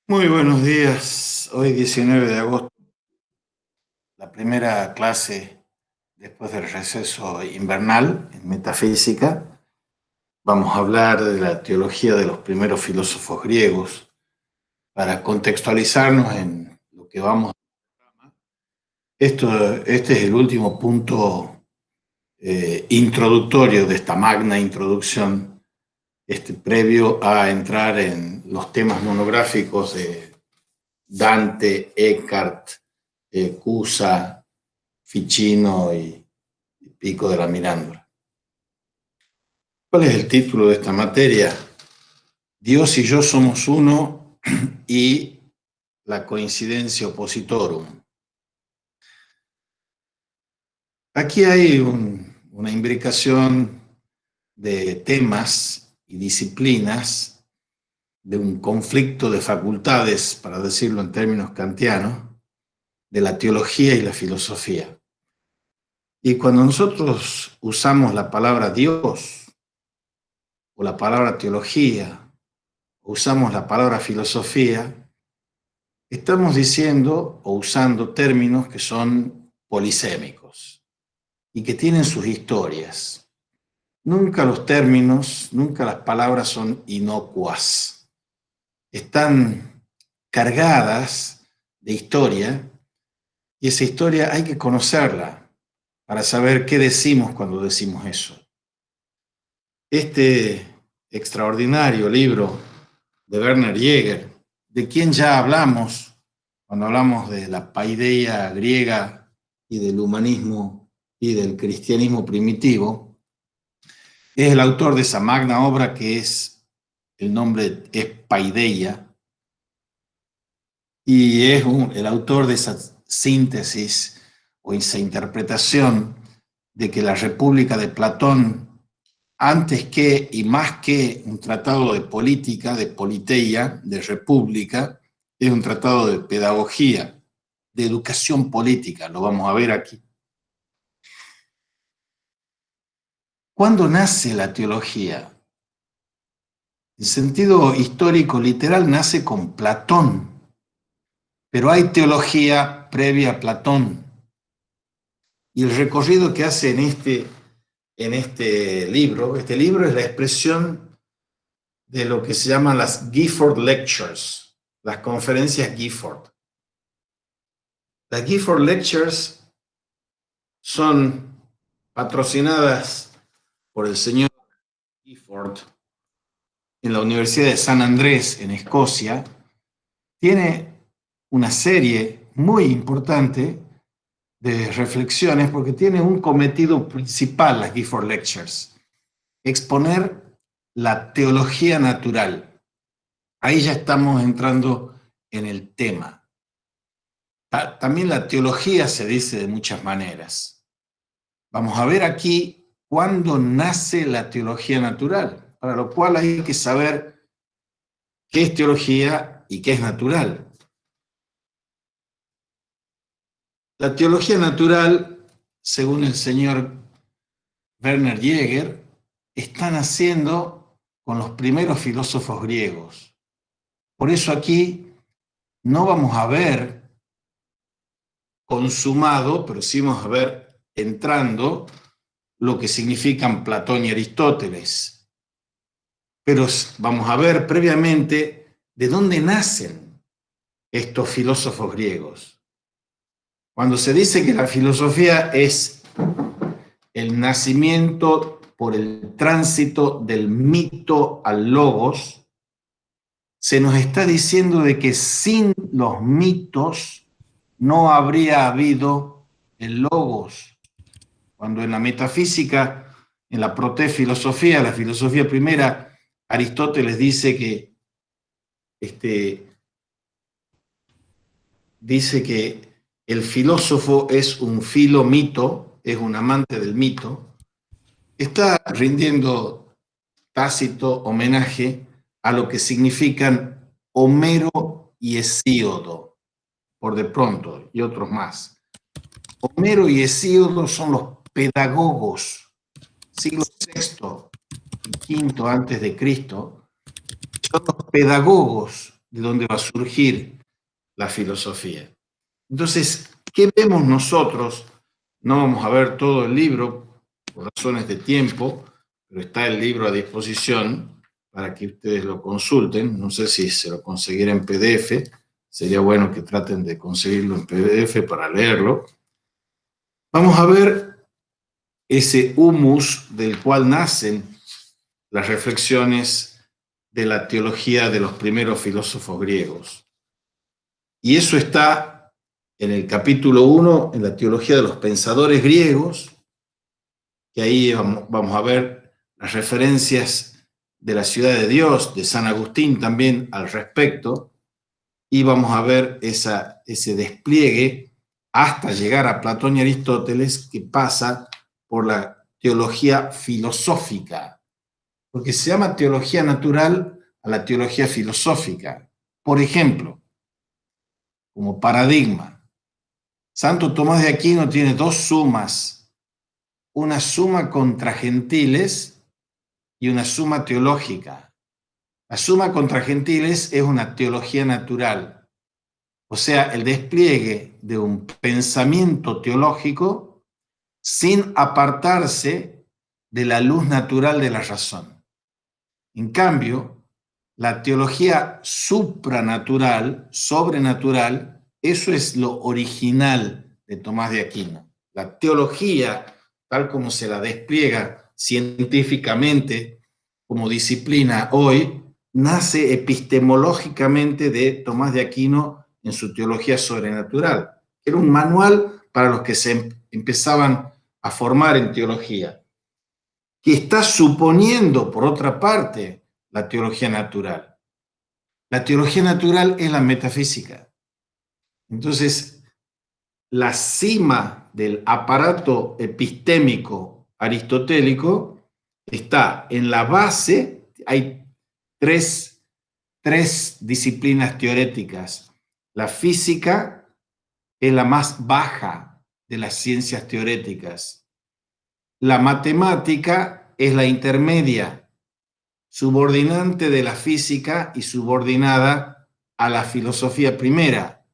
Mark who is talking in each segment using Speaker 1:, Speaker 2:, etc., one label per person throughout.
Speaker 1: Muy buenos días. Hoy 19 de agosto, la primera clase después del receso invernal en metafísica. Vamos a hablar de la teología de los primeros filósofos griegos para contextualizarnos en lo que vamos. Este es el último punto introductorio de esta magna introducción, previo a entrar en los temas monográficos de Dante, Eckhart, Cusa, Ficino y Pico de la Mirándula. ¿Cuál es el título de esta materia? Dios y yo somos uno y la coincidencia oppositorum. Aquí hay una imbricación de temas y disciplinas, de un conflicto de facultades, para decirlo en términos kantianos, de la teología y la filosofía. Y cuando nosotros usamos la palabra Dios o la palabra teología, o usamos la palabra filosofía, estamos diciendo o usando términos que son polisémicos y que tienen sus historias. Nunca los términos, nunca las palabras son inocuas. Están cargadas de historia y esa historia hay que conocerla para saber qué decimos cuando decimos eso. Este extraordinario libro de Werner Jaeger, de quien ya hablamos cuando hablamos de la paideia griega y del humanismo y del cristianismo primitivo, es el autor de esa magna obra que el nombre es Paideia, y es el autor de esa síntesis o esa interpretación de que la República de Platón, antes que y más que un tratado de política, de politeia, de república, es un tratado de pedagogía, de educación política, lo vamos a ver aquí. ¿Cuándo nace la teología? En sentido histórico literal nace con Platón, pero hay teología previa a Platón. Y el recorrido que hace en este libro es la expresión de lo que se llaman las Gifford Lectures, las conferencias Gifford. Las Gifford Lectures son patrocinadas por el señor Gifford en la Universidad de San Andrés, en Escocia. Tiene una serie muy importante de reflexiones porque tiene un cometido principal, las Gifford Lectures: exponer la teología natural. Ahí ya estamos entrando en el tema. También la teología se dice de muchas maneras. Vamos a ver aquí cuándo nace la teología natural, para lo cual hay que saber qué es teología y qué es natural. La teología natural, según el señor Werner Jaeger, está naciendo con los primeros filósofos griegos. Por eso aquí no vamos a ver consumado, pero sí vamos a ver entrando lo que significan Platón y Aristóteles. Pero vamos a ver previamente de dónde nacen estos filósofos griegos. Cuando se dice que la filosofía es el nacimiento por el tránsito del mito al logos, se nos está diciendo de que sin los mitos no habría habido el logos. Cuando en la metafísica, en la protefilosofía, la filosofía primera, Aristóteles dice que el filósofo es un filomito, es un amante del mito, está rindiendo tácito homenaje a lo que significan Homero y Hesíodo, por de pronto, y otros más. Homero y Hesíodo son los pedagogos, siglo VI y V antes de Cristo, son los pedagogos de donde va a surgir la filosofía. Entonces, ¿qué vemos nosotros? No vamos a ver todo el libro por razones de tiempo, pero está el libro a disposición para que ustedes lo consulten. No sé si se lo conseguirá en PDF. Sería bueno que traten de conseguirlo en PDF para leerlo. Vamos a ver ese humus del cual nacen las reflexiones de la teología de los primeros filósofos griegos. Y eso está en el capítulo 1, en la teología de los pensadores griegos, que ahí vamos a ver las referencias de la ciudad de Dios, de San Agustín también al respecto, y vamos a ver ese despliegue hasta llegar a Platón y Aristóteles, que pasa por la teología filosófica, porque se llama teología natural a la teología filosófica. Por ejemplo, como paradigma, Santo Tomás de Aquino tiene dos sumas, una suma contra gentiles y una suma teológica. La suma contra gentiles es una teología natural, o sea, el despliegue de un pensamiento teológico sin apartarse de la luz natural de la razón. En cambio, la teología supranatural, sobrenatural, eso es lo original de Tomás de Aquino. La teología, tal como se la despliega científicamente como disciplina hoy, nace epistemológicamente de Tomás de Aquino en su teología sobrenatural. Era un manual para los que se empezaban a formar en teología, que está suponiendo, por otra parte, la teología natural. La teología natural es la metafísica. Entonces, la cima del aparato epistémico aristotélico está en la base. Hay tres disciplinas teoréticas. La física es la más baja de las ciencias teoréticas. La matemática es la intermedia, subordinante de la física y subordinada a la filosofía primera.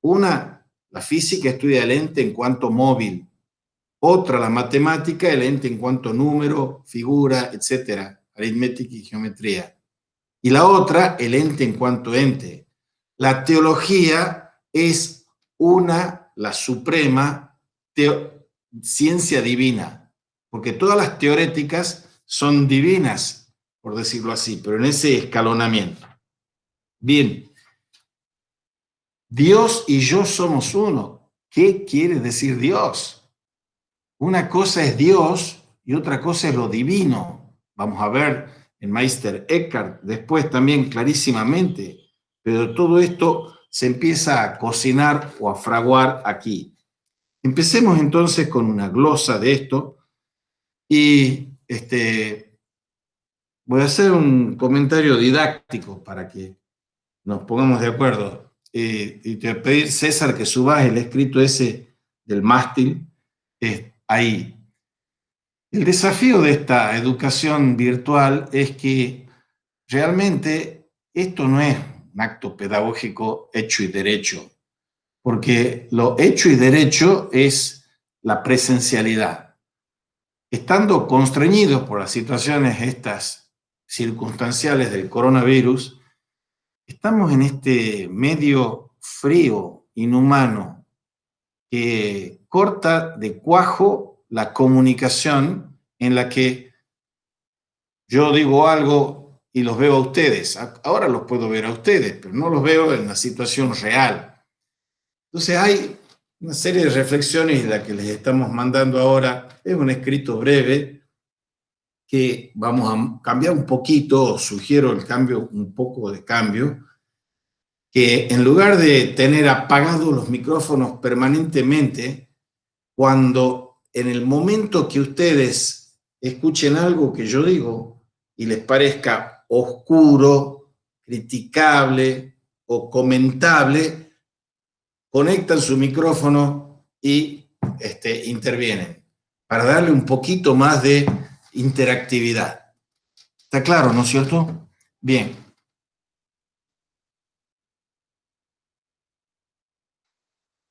Speaker 1: Una, la física estudia el ente en cuanto móvil. Otra, la matemática, el ente en cuanto número, figura, etcétera, aritmética y geometría. Y la otra, el ente en cuanto ente. La teología es la suprema ciencia divina, porque todas las teoréticas son divinas, por decirlo así, pero en ese escalonamiento. Bien, Dios y yo somos uno. ¿Qué quiere decir Dios? Una cosa es Dios y otra cosa es lo divino. Vamos a ver en Meister Eckhart después también clarísimamente, pero todo esto se empieza a cocinar o a fraguar aquí. Empecemos entonces con una glosa de esto y voy a hacer un comentario didáctico para que nos pongamos de acuerdo. Y te voy a pedir, César, que subas el escrito ese del mástil ahí. El desafío de esta educación virtual es que realmente esto no es un acto pedagógico hecho y derecho, porque lo hecho y derecho es la presencialidad. Estando constreñidos por las situaciones estas circunstanciales del coronavirus, estamos en este medio frío, inhumano, que corta de cuajo la comunicación en la que yo digo algo y los veo a ustedes. Ahora los puedo ver a ustedes, pero no los veo en la situación real. Entonces hay una serie de reflexiones, la que les estamos mandando ahora es un escrito breve que vamos a cambiar un poquito, sugiero el cambio, un poco de cambio, que en lugar de tener apagados los micrófonos permanentemente, cuando en el momento que ustedes escuchen algo que yo digo y les parezca oscuro, criticable o comentable, conectan su micrófono y intervienen para darle un poquito más de interactividad. ¿Está claro, no es cierto? Bien.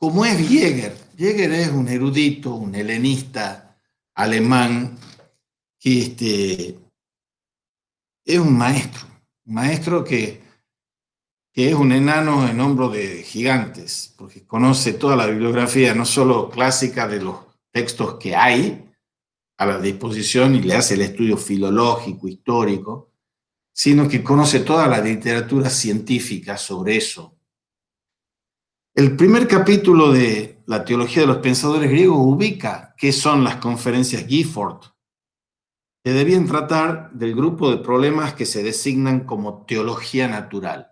Speaker 1: como es Jäger. Jäger es un erudito, un helenista alemán, que es un maestro que es un enano en hombro de gigantes, porque conoce toda la bibliografía, no solo clásica de los textos que hay a la disposición y le hace el estudio filológico, histórico, sino que conoce toda la literatura científica sobre eso. El primer capítulo de la teología de los pensadores griegos ubica qué son las conferencias Gifford, que debían tratar del grupo de problemas que se designan como teología natural.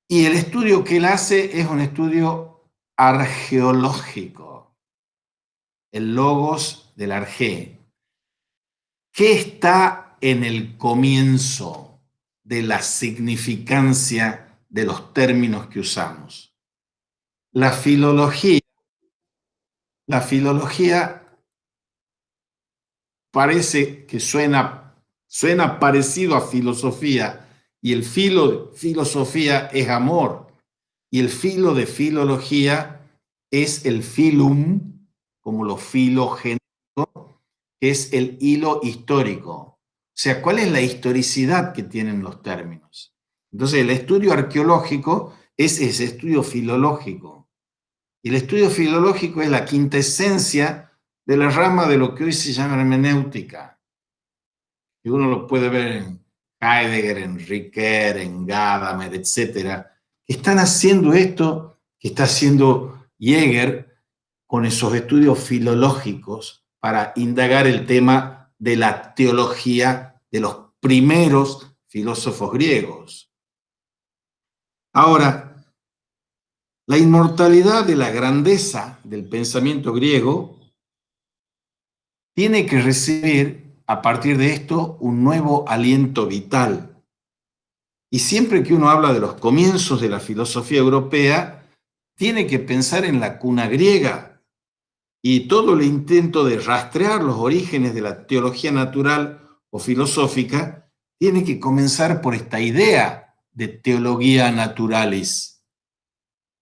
Speaker 1: Y el estudio que él hace es un estudio argeológico, el logos del arge. ¿Qué está en el comienzo de la significancia de los términos que usamos? La filología parece que suena parecido a filosofía, y el filosofía es amor, y el filo de filología es el filum, como lo filogénico, que es el hilo histórico. O sea, ¿cuál es la historicidad que tienen los términos? Entonces, el estudio arqueológico es ese estudio filológico. Y el estudio filológico es la quintesencia de la rama de lo que hoy se llama hermenéutica. Y uno lo puede ver en Heidegger, en Ricoeur, en Gadamer, etcétera, que están haciendo esto que está haciendo Jäger con esos estudios filológicos para indagar el tema de la teología de los primeros filósofos griegos. Ahora, la inmortalidad de la grandeza del pensamiento griego tiene que recibir a partir de esto un nuevo aliento vital. Y siempre que uno habla de los comienzos de la filosofía europea, tiene que pensar en la cuna griega, y todo el intento de rastrear los orígenes de la teología natural o filosófica tiene que comenzar por esta idea de teología naturalis.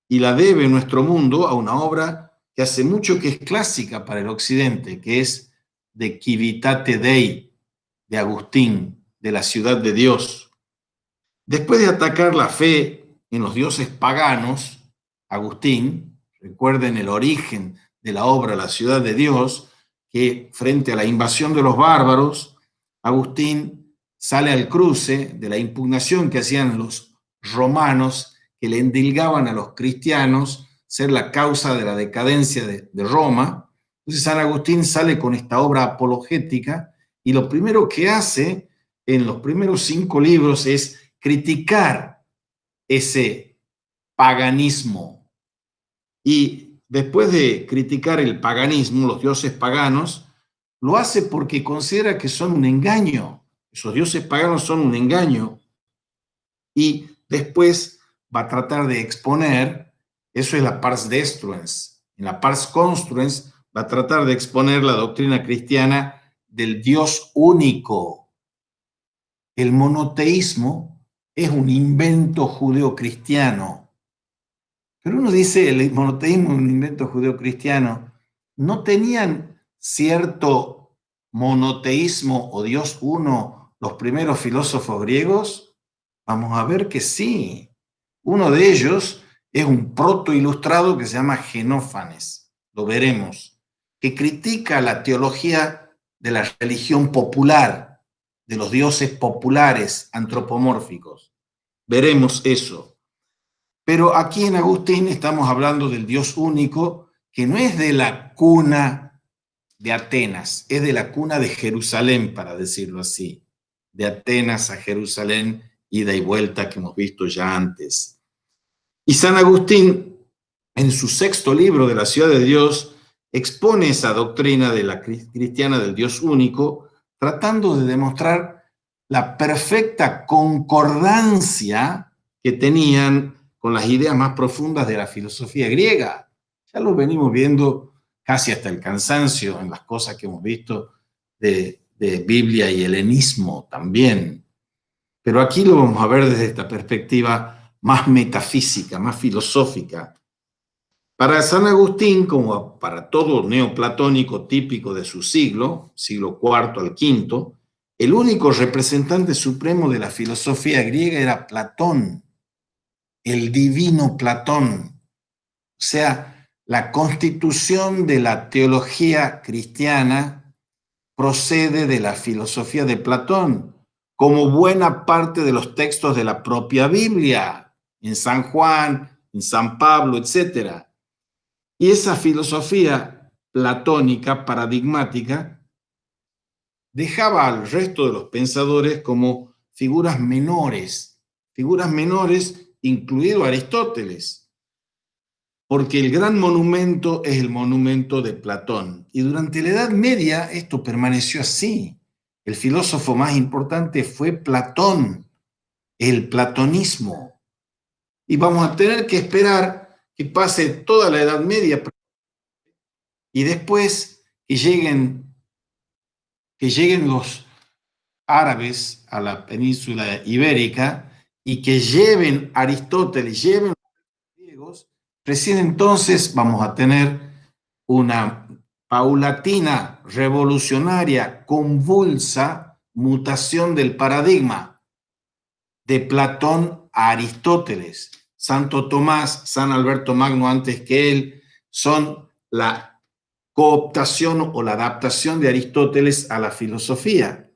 Speaker 1: Y la debe nuestro mundo a una obra que hace mucho que es clásica para el occidente, que es De Civitate Dei, de Agustín, de la ciudad de Dios. Después de atacar la fe en los dioses paganos, Agustín, recuerden el origen de la obra La ciudad de Dios, que frente a la invasión de los bárbaros, Agustín sale al cruce de la impugnación que hacían los romanos, que le endilgaban a los cristianos ser la causa de la decadencia de Roma. Entonces San Agustín sale con esta obra apologética, y lo primero que hace en los primeros 5 libros es criticar ese paganismo. Y después de criticar el paganismo, los dioses paganos, lo hace porque considera que son un engaño. Esos dioses paganos son un engaño. Y después va a tratar de exponer, eso es la pars destruens. En la pars construens va a tratar de exponer la doctrina cristiana del Dios único. El monoteísmo es un invento judeocristiano. Pero uno dice, el monoteísmo es un invento judeocristiano. ¿No tenían cierto monoteísmo o Dios uno los primeros filósofos griegos? Vamos a ver que sí. Uno de ellos es un protoilustrado que se llama Genófanes, lo veremos, que critica la teología de la religión popular, de los dioses populares antropomórficos. Veremos eso. Pero aquí en Agustín estamos hablando del Dios único, que no es de la cuna de Atenas, es de la cuna de Jerusalén, para decirlo así. De Atenas a Jerusalén, ida y vuelta, que hemos visto ya antes. Y San Agustín, en su 6º libro de la ciudad de Dios, expone esa doctrina de la cristiana del Dios único, tratando de demostrar la perfecta concordancia que tenían con las ideas más profundas de la filosofía griega. Ya lo venimos viendo casi hasta el cansancio en las cosas que hemos visto de Biblia y helenismo también. Pero aquí lo vamos a ver desde esta perspectiva más metafísica, más filosófica. Para San Agustín, como para todo neoplatónico típico de su siglo IV al V, el único representante supremo de la filosofía griega era Platón, el divino Platón. O sea, la constitución de la teología cristiana procede de la filosofía de Platón, como buena parte de los textos de la propia Biblia, en San Juan, en San Pablo, etc. Y esa filosofía platónica, paradigmática, dejaba al resto de los pensadores como figuras menores, incluido Aristóteles, porque el gran monumento es el monumento de Platón. Y durante la Edad Media esto permaneció así. El filósofo más importante fue Platón, el platonismo. Y vamos a tener que esperar que pase toda la Edad Media y después que lleguen los árabes a la península ibérica y que lleven Aristóteles, lleven los griegos, recién entonces vamos a tener una paulatina, revolucionaria, convulsa mutación del paradigma de Platón a Aristóteles. Santo Tomás, San Alberto Magno antes que él, son la cooptación o la adaptación de Aristóteles a la filosofía.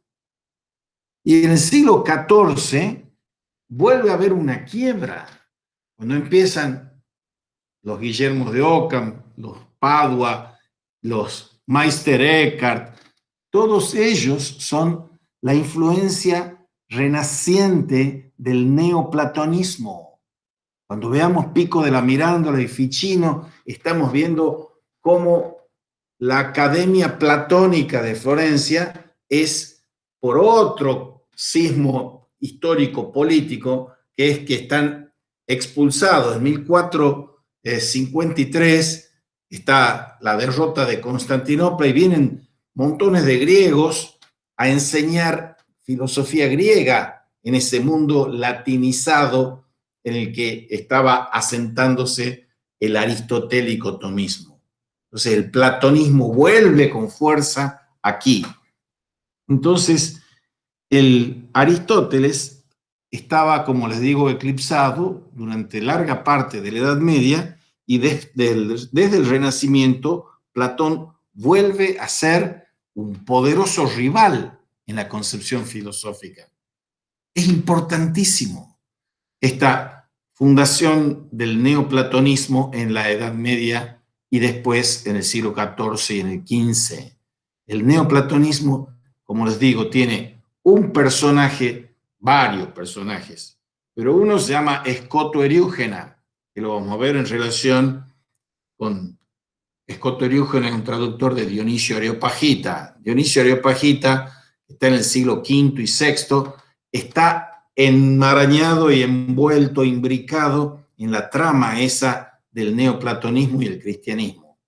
Speaker 1: Y en el siglo XIV vuelve a haber una quiebra, cuando empiezan los Guillermos de Ockham, los Padua, los Meister Eckhart, todos ellos son la influencia renaciente del neoplatonismo. Cuando veamos Pico de la Mirandola y Ficino, estamos viendo cómo la Academia Platónica de Florencia es por otro sismo histórico-político, que es que están expulsados. En 1453 está la derrota de Constantinopla y vienen montones de griegos a enseñar filosofía griega en ese mundo latinizado en el que estaba asentándose el aristotélico tomismo. Entonces el platonismo vuelve con fuerza aquí. Entonces el Aristóteles estaba, como les digo, eclipsado durante larga parte de la Edad Media y desde el Renacimiento Platón vuelve a ser un poderoso rival en la concepción filosófica. Es importantísimo esta fundación del neoplatonismo en la Edad Media y después en el siglo XIV y en el XV. El neoplatonismo, como les digo, tiene un personaje, varios personajes, pero uno se llama Escoto Eriúgena, que lo vamos a ver en relación con Escoto Eriúgena, es un traductor de Dionisio Areopagita. Dionisio Areopagita está en el siglo V y VI, está enmarañado y envuelto, imbricado en la trama esa del neoplatonismo y el cristianismo.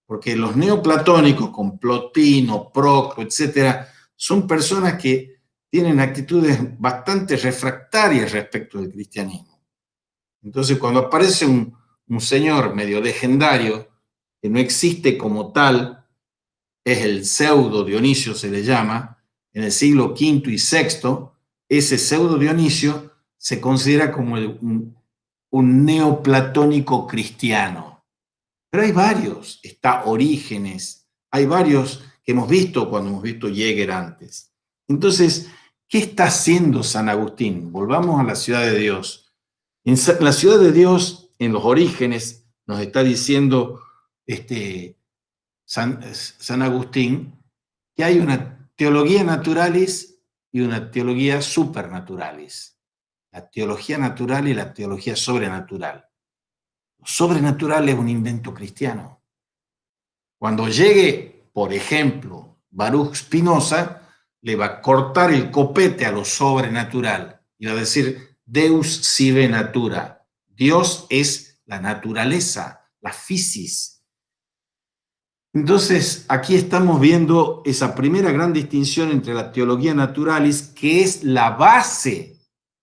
Speaker 1: Porque los neoplatónicos, con Plotino, Proclo, etcétera, son personas que tienen actitudes bastante refractarias respecto del cristianismo. Entonces, cuando aparece un señor medio legendario, que no existe como tal, es el pseudo Dionisio, se le llama, en el siglo V y VI, ese pseudo Dionisio se considera como un neoplatónico cristiano. Pero hay varios, está Orígenes, hay varios que hemos visto cuando hemos visto Jäger antes. Entonces, ¿qué está haciendo San Agustín? Volvamos a la ciudad de Dios. En la ciudad de Dios, en los Orígenes, nos está diciendo San Agustín que hay una teología naturalis y una teología supernaturalis. La teología natural y la teología sobrenatural. Lo sobrenatural es un invento cristiano. Cuando llegue, por ejemplo, Baruch Spinoza, le va a cortar el copete a lo sobrenatural y va a decir Deus sive natura. Dios es la naturaleza, la physis. Entonces, aquí estamos viendo esa primera gran distinción entre la teología naturalis, que es la base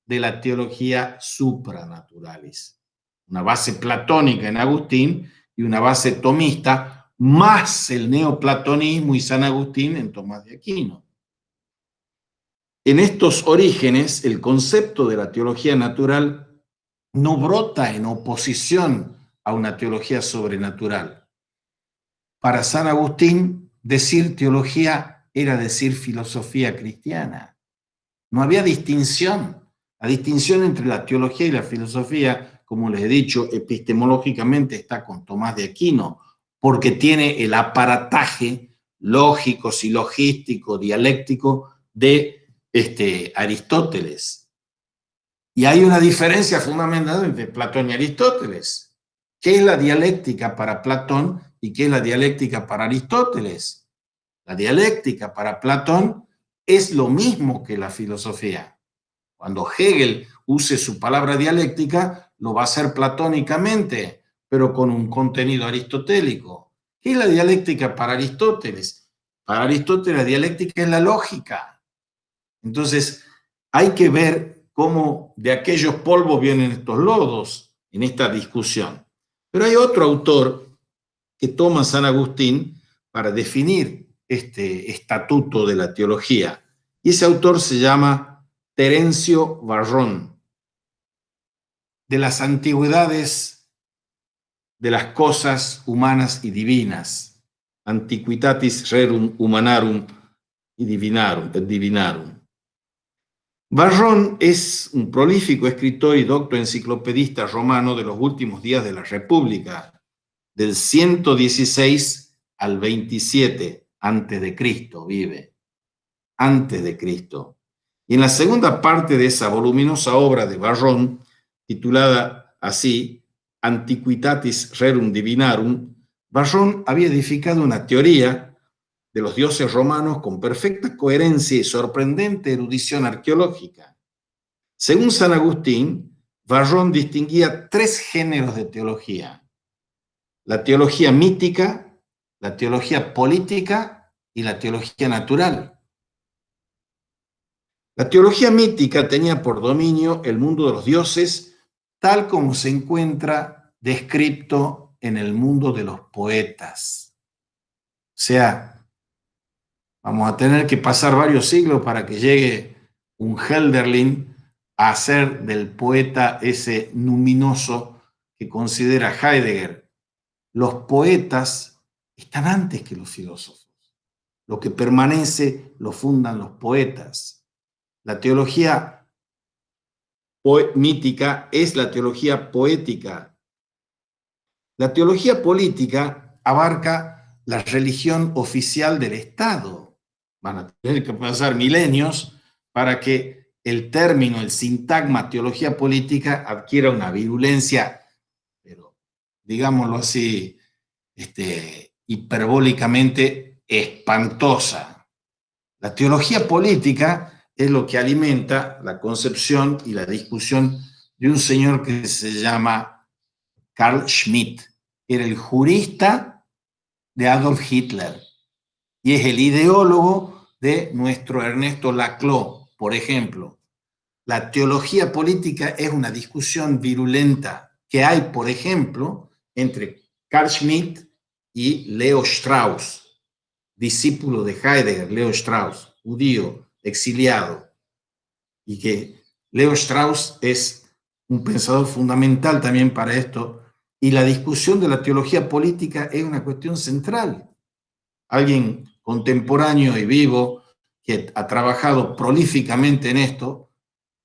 Speaker 1: de la teología supranaturalis. Una base platónica en Agustín y una base tomista, más el neoplatonismo y San Agustín en Tomás de Aquino. En estos orígenes, el concepto de la teología natural no brota en oposición a una teología sobrenatural. Para San Agustín, decir teología era decir filosofía cristiana. No había distinción. La distinción entre la teología y la filosofía, como les he dicho, epistemológicamente está con Tomás de Aquino, porque tiene el aparataje lógico, silogístico, dialéctico de Aristóteles. Y hay una diferencia fundamental entre Platón y Aristóteles. ¿Qué es la dialéctica para Platón y qué es la dialéctica para Aristóteles? La dialéctica para Platón es lo mismo que la filosofía. Cuando Hegel use su palabra dialéctica, lo va a hacer platónicamente, pero con un contenido aristotélico. ¿Qué es la dialéctica para Aristóteles? Para Aristóteles la dialéctica es la lógica. Entonces, hay que ver cómo de aquellos polvos vienen estos lodos en esta discusión. Pero hay otro autor que toma San Agustín para definir este estatuto de la teología. Y ese autor se llama Terencio Varrón. De las antigüedades de las cosas humanas y divinas, Antiquitatis Rerum Humanarum y Divinarum. Varrón es un prolífico escritor y docto enciclopedista romano de los últimos días de la República, del 116 al 27 antes de Cristo vive, antes de Cristo. Y en la segunda parte de esa voluminosa obra de Varrón, titulada así, Antiquitatis Rerum Divinarum, Varrón había edificado una teoría de los dioses romanos con perfecta coherencia y sorprendente erudición arqueológica. Según San Agustín, Varrón distinguía tres géneros de teología: la teología mítica, la teología política y la teología natural. La teología mítica tenía por dominio el mundo de los dioses, tal como se encuentra descrito en el mundo de los poetas. O sea, vamos a tener que pasar varios siglos para que llegue un Hölderlin a hacer del poeta ese luminoso que considera Heidegger. Los poetas están antes que los filósofos. Lo que permanece lo fundan los poetas. La teología mítica es la teología poética. La teología política abarca la religión oficial del Estado. Van a tener que pasar milenios para que el término, el sintagma teología política adquiera una virulencia, pero digámoslo así, hiperbólicamente espantosa. La teología política es lo que alimenta la concepción y la discusión de un señor que se llama Carl Schmitt, que era el jurista de Adolf Hitler y es el ideólogo de nuestro Ernesto Laclau, por ejemplo. La teología política es una discusión virulenta que hay, por ejemplo, entre Carl Schmitt y Leo Strauss, discípulo de Heidegger, Leo Strauss, judío, exiliado, y que Leo Strauss es un pensador fundamental también para esto, y la discusión de la teología política es una cuestión central. Alguien contemporáneo y vivo que ha trabajado prolíficamente en esto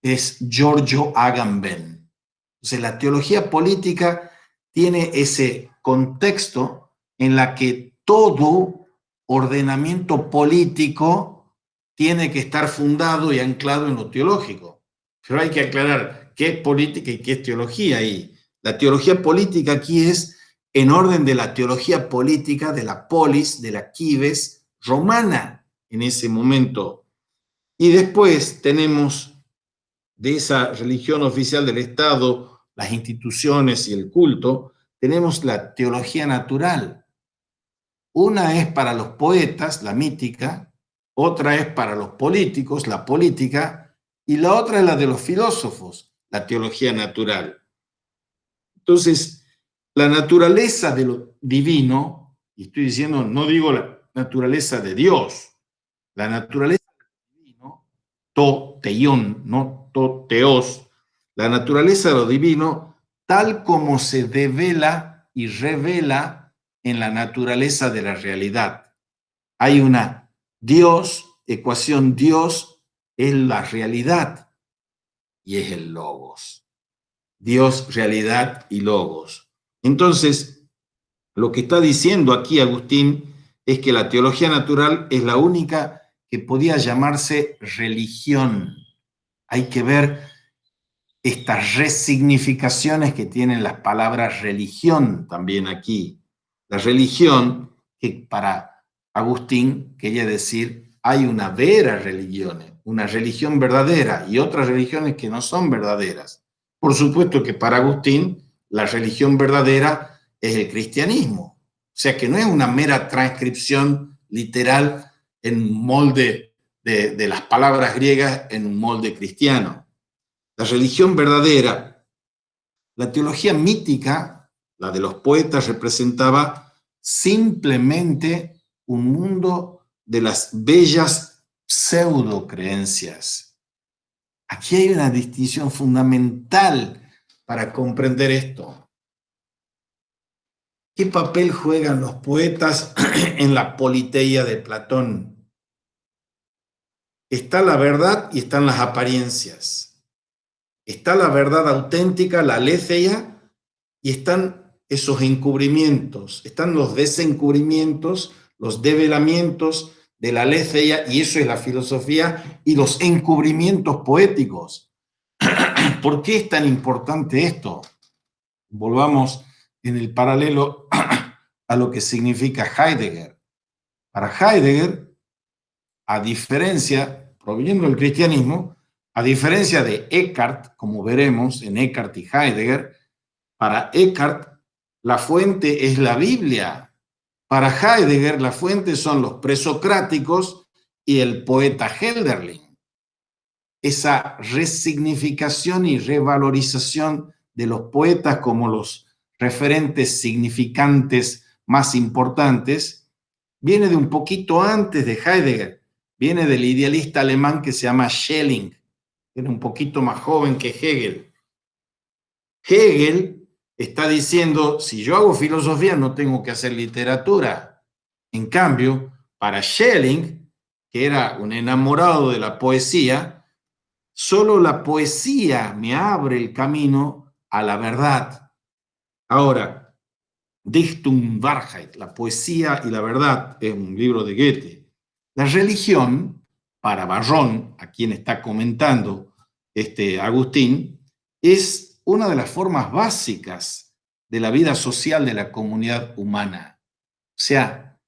Speaker 1: es Giorgio Agamben. Entonces, la teología política tiene ese contexto en la que todo ordenamiento político tiene que estar fundado y anclado en lo teológico. Pero hay que aclarar qué es política y qué es teología. Y la teología política aquí es en orden de la teología política de la polis, de la cives romana en ese momento. Y después tenemos de esa religión oficial del Estado, las instituciones y el culto, tenemos la teología natural. Una es para los poetas, la mítica, otra es para los políticos, la política, y la otra es la de los filósofos, la teología natural. Entonces, la naturaleza de lo divino, y estoy diciendo, no digo la naturaleza de Dios, la naturaleza del divino, to, teión, no to, teos, la naturaleza de lo divino, tal como se devela y revela en la naturaleza de la realidad. Hay una Dios, ecuación Dios es la realidad y es el logos. Dios, realidad y logos. Entonces, lo que está diciendo aquí Agustín es que la teología natural es la única que podía llamarse religión. Hay que ver estas resignificaciones que tienen las palabras religión también aquí. La religión, que para Agustín quería decir, hay una vera religión, una religión verdadera y otras religiones que no son verdaderas. Por supuesto que para Agustín la religión verdadera es el cristianismo. O sea que no es una mera transcripción literal en un molde de las palabras griegas en un molde cristiano. La religión verdadera, la teología mítica, la de los poetas, representaba simplemente un mundo de las bellas pseudo-creencias. Aquí hay una distinción fundamental para comprender esto. ¿Qué papel juegan los poetas en la politeía de Platón? Está la verdad y están las apariencias. Está la verdad auténtica, la aletheia, y están esos encubrimientos, están los desencubrimientos, los develamientos de la aletheia, y eso es la filosofía, y los encubrimientos poéticos. ¿Por qué es tan importante esto? Volvamos en el paralelo a lo que significa Heidegger. Para Heidegger, a diferencia, proveniendo del cristianismo, a diferencia de Eckhart, como veremos en Eckhart y Heidegger, para Eckhart la fuente es la Biblia. Para Heidegger la fuente son los presocráticos y el poeta Hölderlin. Esa resignificación y revalorización de los poetas como los referentes significantes más importantes viene de un poquito antes de Heidegger, viene del idealista alemán que se llama Schelling, que era un poquito más joven que Hegel. Hegel está diciendo, si yo hago filosofía no tengo que hacer literatura. En cambio, para Schelling, que era un enamorado de la poesía, solo la poesía me abre el camino a la verdad. Ahora, Dichtung Wahrheit, la poesía y la verdad, es un libro de Goethe. La religión, para Barrón, a quien está comentando Agustín, es una de las formas básicas de la vida social de la comunidad humana. O sea,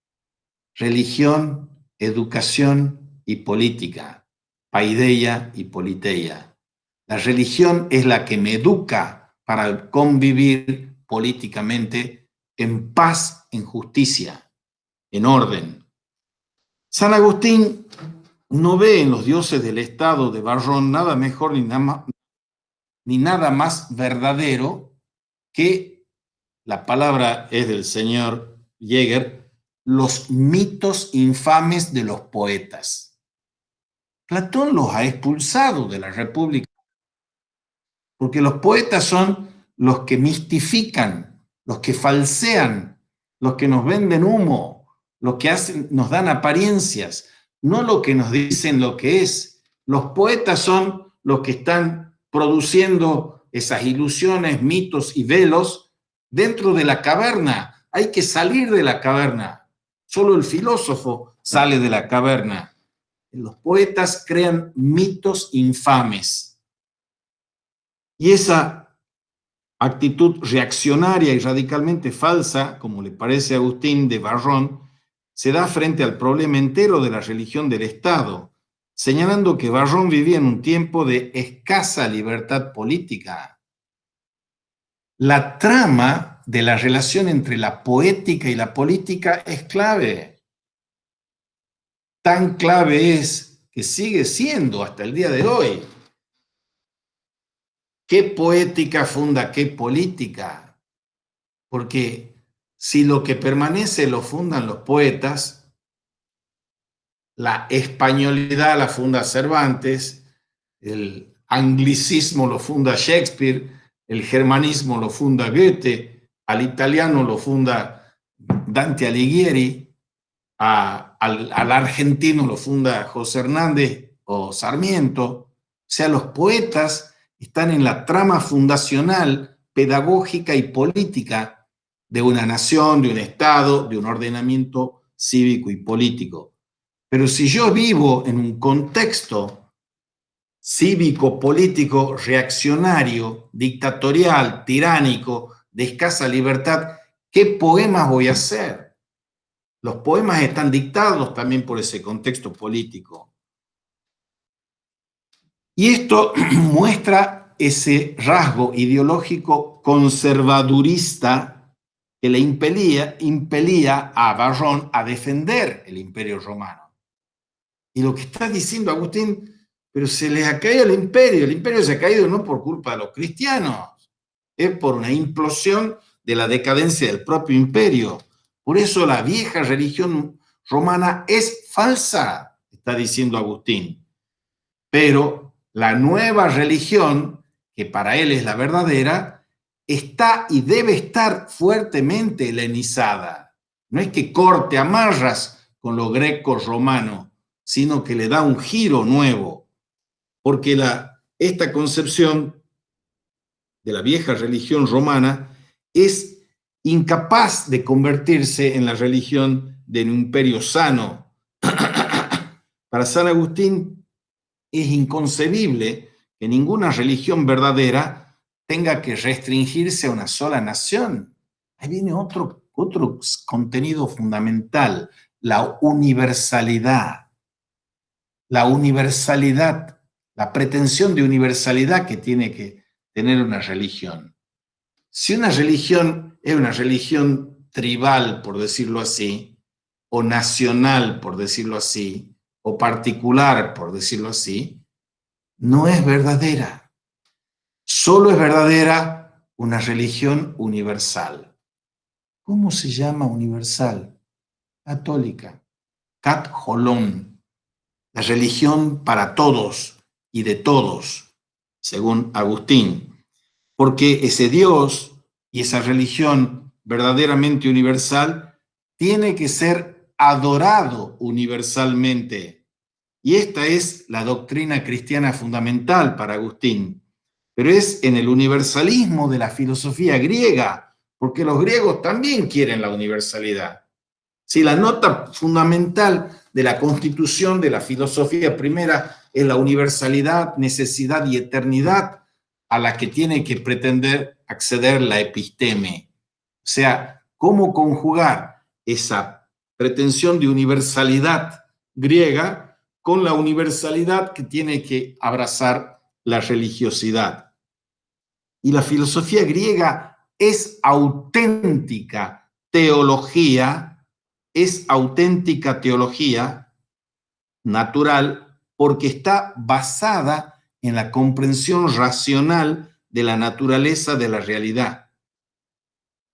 Speaker 1: religión, educación y política, paideia y politeia. La religión es la que me educa para convivir políticamente en paz, en justicia, en orden. San Agustín no ve en los dioses del Estado de Barrón nada mejor ni nada más verdadero que, la palabra es del señor Jäger, los mitos infames de los poetas. Platón los ha expulsado de la República, porque los poetas son los que mistifican, los que falsean, los que nos venden humo, los que nos dan apariencias, no lo que nos dicen lo que es. Los poetas son los que están produciendo esas ilusiones, mitos y velos dentro de la caverna. Hay que salir de la caverna. Solo el filósofo sale de la caverna. Los poetas crean mitos infames. Y esa actitud reaccionaria y radicalmente falsa, como le parece a Agustín de Barrón, se da frente al problema entero de la religión del Estado, señalando que Barrón vivía en un tiempo de escasa libertad política. La trama de la relación entre la poética y la política es clave. Tan clave es que sigue siendo hasta el día de hoy ¿Qué poética funda qué política? Porque si lo que permanece lo fundan los poetas, la españolidad la funda Cervantes, el anglicismo lo funda Shakespeare, el germanismo lo funda Goethe, al italiano lo funda Dante Alighieri, al argentino lo funda José Hernández o Sarmiento. O sea, los poetas están en la trama fundacional, pedagógica y política de una nación, de un Estado, de un ordenamiento cívico y político. Pero si yo vivo en un contexto cívico, político, reaccionario, dictatorial, tiránico, de escasa libertad, ¿qué poemas voy a hacer? Los poemas están dictados también por ese contexto político. Y esto muestra ese rasgo ideológico conservadurista que le impelía a Varrón a defender el Imperio Romano. Y lo que está diciendo Agustín, pero se les ha caído el imperio se ha caído no por culpa de los cristianos, es por una implosión de la decadencia del propio imperio. Por eso la vieja religión romana es falsa, está diciendo Agustín. Pero la nueva religión, que para él es la verdadera, está y debe estar fuertemente helenizada. No es que corte amarras con lo greco-romano, sino que le da un giro nuevo, porque esta concepción de la vieja religión romana es incapaz de convertirse en la religión de un imperio sano. Para San Agustín es inconcebible que ninguna religión verdadera tenga que restringirse a una sola nación. Ahí viene otro contenido fundamental, la universalidad. La universalidad, la pretensión de universalidad que tiene que tener una religión. Si una religión es una religión tribal, por decirlo así, o nacional, por decirlo así, o particular, por decirlo así, no es verdadera. Solo es verdadera una religión universal. ¿Cómo se llama universal? Católica. Cat holon. La religión para todos y de todos, según Agustín. Porque ese Dios y esa religión verdaderamente universal tiene que ser adorado universalmente. Y esta es la doctrina cristiana fundamental para Agustín. Pero es en el universalismo de la filosofía griega, porque los griegos también quieren la universalidad. Si la nota fundamental de la constitución de la filosofía primera es la universalidad, necesidad y eternidad a la que tiene que pretender acceder la episteme. O sea, cómo conjugar esa pretensión de universalidad griega con la universalidad que tiene que abrazar la religiosidad. Y la filosofía griega es auténtica teología, natural porque está basada en la comprensión racional de la naturaleza de la realidad.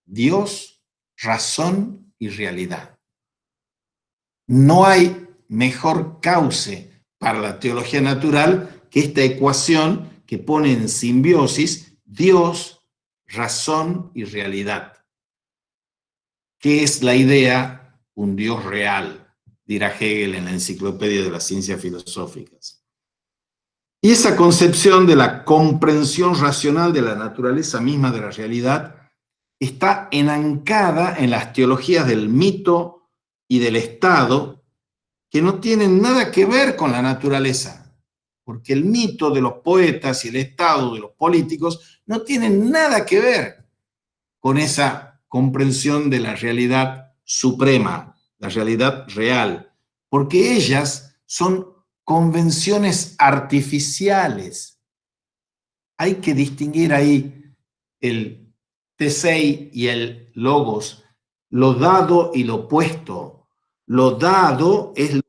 Speaker 1: Dios, razón y realidad. No hay mejor cauce para la teología natural que esta ecuación que pone en simbiosis Dios, razón y realidad. ¿Qué es la idea? Un Dios real, dirá Hegel en la Enciclopedia de las Ciencias Filosóficas. Y esa concepción de la comprensión racional de la naturaleza misma de la realidad está enancada en las teologías del mito y del Estado, que no tienen nada que ver con la naturaleza, porque el mito de los poetas y el Estado de los políticos no tienen nada que ver con esa comprensión de la realidad suprema, la realidad real, porque ellas son convenciones artificiales. Hay que distinguir ahí el tesei y el logos, lo dado y lo puesto. Lo dado es lo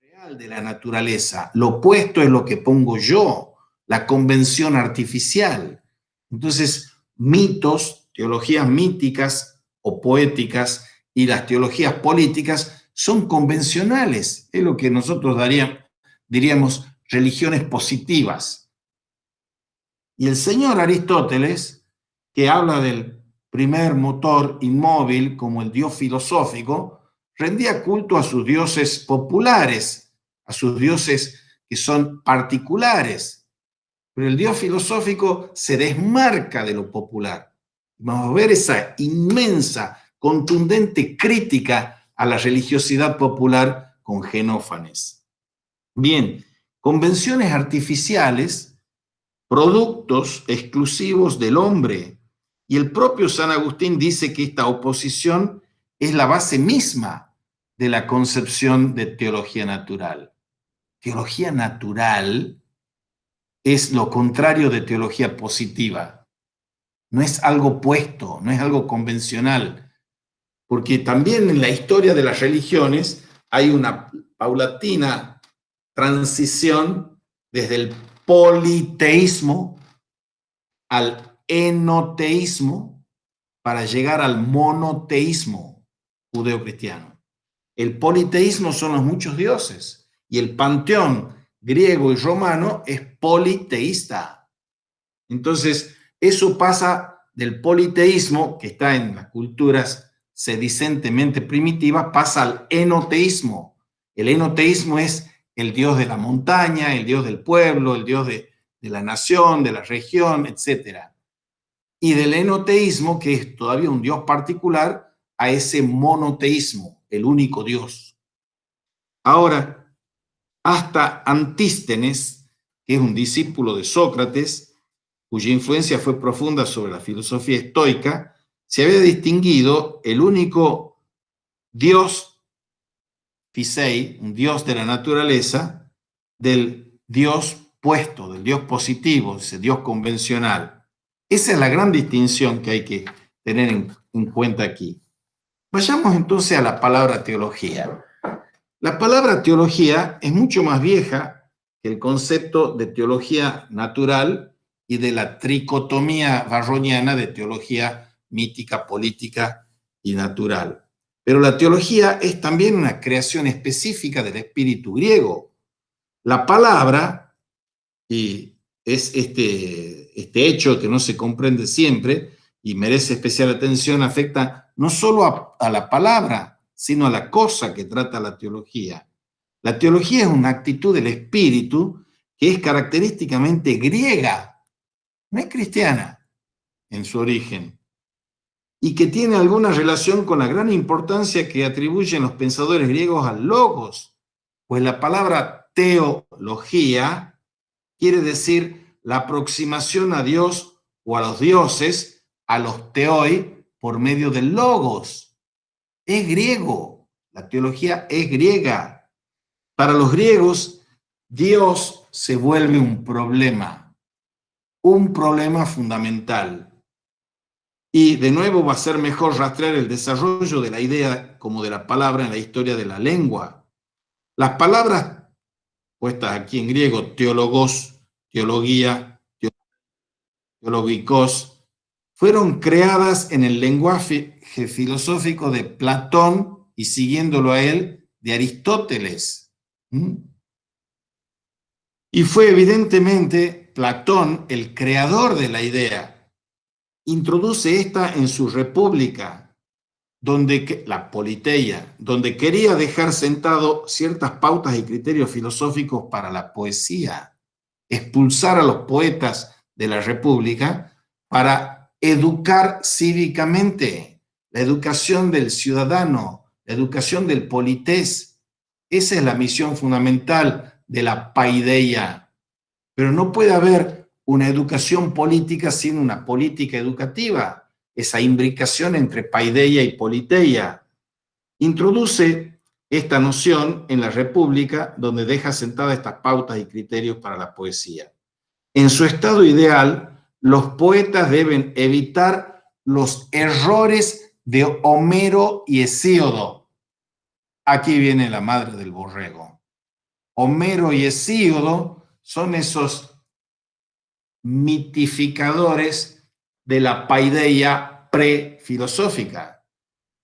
Speaker 1: real de la naturaleza, lo puesto es lo que pongo yo, la convención artificial. Entonces, mitos, teologías míticas o poéticas y las teologías políticas son convencionales, es lo que nosotros diríamos religiones positivas. Y el señor Aristóteles, que habla del primer motor inmóvil como el dios filosófico, rendía culto a sus dioses populares, a sus dioses que son particulares. Pero el dios filosófico se desmarca de lo popular. Vamos a ver esa inmensa, contundente crítica a la religiosidad popular con Genófanes. Bien, convenciones artificiales, productos exclusivos del hombre. Y el propio San Agustín dice que esta oposición es la base misma de la concepción de teología natural. Teología natural es lo contrario de teología positiva. No es algo puesto, no es algo convencional, porque también en la historia de las religiones hay una paulatina transición desde el politeísmo al enoteísmo para llegar al monoteísmo judeocristiano. El politeísmo son los muchos dioses y el panteón griego y romano es politeísta. Entonces, eso pasa del politeísmo, que está en las culturas sedicentemente primitivas, pasa al enoteísmo. El enoteísmo es el dios de la montaña, el dios del pueblo, el dios de la nación, de la región, etc. Y del enoteísmo, que es todavía un dios particular, a ese monoteísmo, el único dios. Ahora, hasta Antístenes, que es un discípulo de Sócrates, cuya influencia fue profunda sobre la filosofía estoica, se había distinguido el único dios Fisei, un dios de la naturaleza, del dios puesto, del dios positivo, ese dios convencional. Esa es la gran distinción que hay que tener en cuenta aquí. Vayamos entonces a la palabra teología. La palabra teología es mucho más vieja que el concepto de teología natural y de la tricotomía barroniana de teología mítica, política y natural. Pero la teología es también una creación específica del espíritu griego. La palabra, y es este hecho que no se comprende siempre y merece especial atención, afecta no solo a la palabra, sino a la cosa que trata la teología. La teología es una actitud del espíritu que es característicamente griega, no es cristiana en su origen, y que tiene alguna relación con la gran importancia que atribuyen los pensadores griegos al logos, pues la palabra teología quiere decir la aproximación a Dios o a los dioses, a los teoi, por medio del logos. Es griego, la teología es griega. Para los griegos, Dios se vuelve un problema fundamental. Y de nuevo va a ser mejor rastrear el desarrollo de la idea como de la palabra en la historia de la lengua. Las palabras puestas aquí en griego, teologos, teología, teologikos, fueron creadas en el lenguaje filosófico de Platón y siguiéndolo a él, de Aristóteles. Y fue evidentemente Platón el creador de la idea. Introduce esta en su República, la Politeia, donde quería dejar sentado ciertas pautas y criterios filosóficos para la poesía, expulsar a los poetas de la República para educar cívicamente, la educación del ciudadano, la educación del polités. Esa es la misión fundamental de la paideia. Pero no puede haber una educación política sin una política educativa, esa imbricación entre paideia y politeia. Introduce esta noción en la República, donde deja sentadas estas pautas y criterios para la poesía. En su estado ideal, los poetas deben evitar los errores de Homero y Hesíodo. Aquí viene la madre del borrego. Homero y Hesíodo son esos mitificadores de la paideia prefilosófica.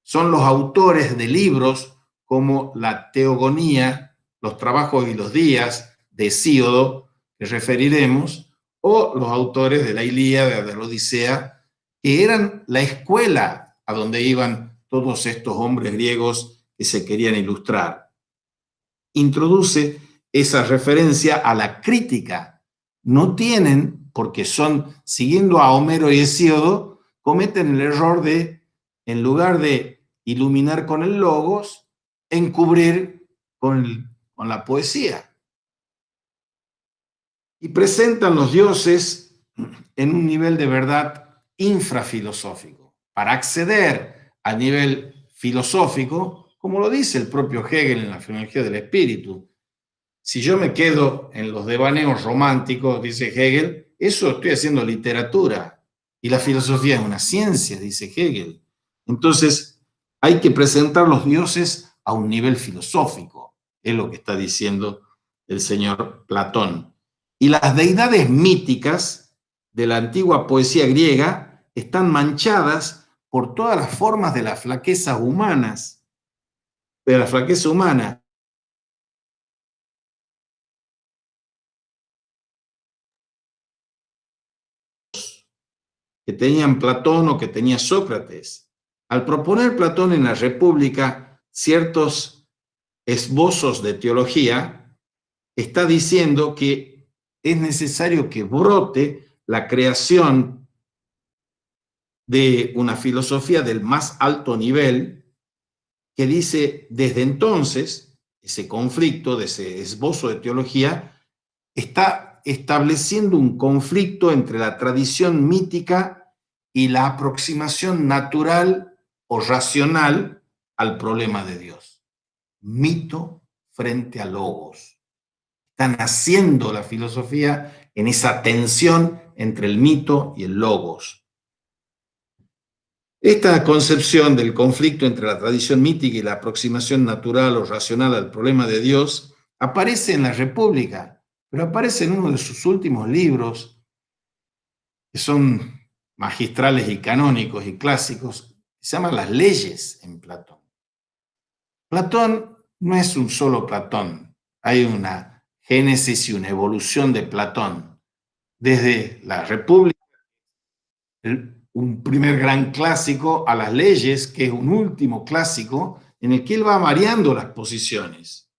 Speaker 1: Son los autores de libros como la Teogonía, los trabajos y los días de Hesíodo, que referiremos, o los autores de la Ilíada, de la Odisea, que eran la escuela a donde iban todos estos hombres griegos que se querían ilustrar. Introduce esa referencia a la crítica. No tienen, porque son, siguiendo a Homero y Hesíodo, cometen el error de, en lugar de iluminar con el logos, encubrir con la poesía. Y presentan los dioses en un nivel de verdad infrafilosófico. Para acceder a nivel filosófico, como lo dice el propio Hegel en la Fenomenología del Espíritu, si yo me quedo en los devaneos románticos, dice Hegel, eso estoy haciendo literatura. Y la filosofía es una ciencia, dice Hegel. Entonces, hay que presentar los dioses a un nivel filosófico, es lo que está diciendo el señor Platón. Y las deidades míticas de la antigua poesía griega están manchadas por todas las formas de las flaquezas humanas, de la flaqueza humana. Que tenían Platón o que tenía Sócrates. Al proponer Platón en la República ciertos esbozos de teología, está diciendo que es necesario que brote la creación de una filosofía del más alto nivel, que dice desde entonces, ese conflicto de ese esbozo de teología, está estableciendo un conflicto entre la tradición mítica y la aproximación natural o racional al problema de Dios. Mito frente a logos. Están haciendo la filosofía en esa tensión entre el mito y el logos. Esta concepción del conflicto entre la tradición mítica y la aproximación natural o racional al problema de Dios aparece en la República, pero aparece en uno de sus últimos libros, que son magistrales y canónicos y clásicos, que se llaman Las leyes en Platón. Platón no es un solo Platón, hay una génesis y una evolución de Platón, desde la República, un primer gran clásico, a las leyes, que es un último clásico, en el que él va variando las posiciones.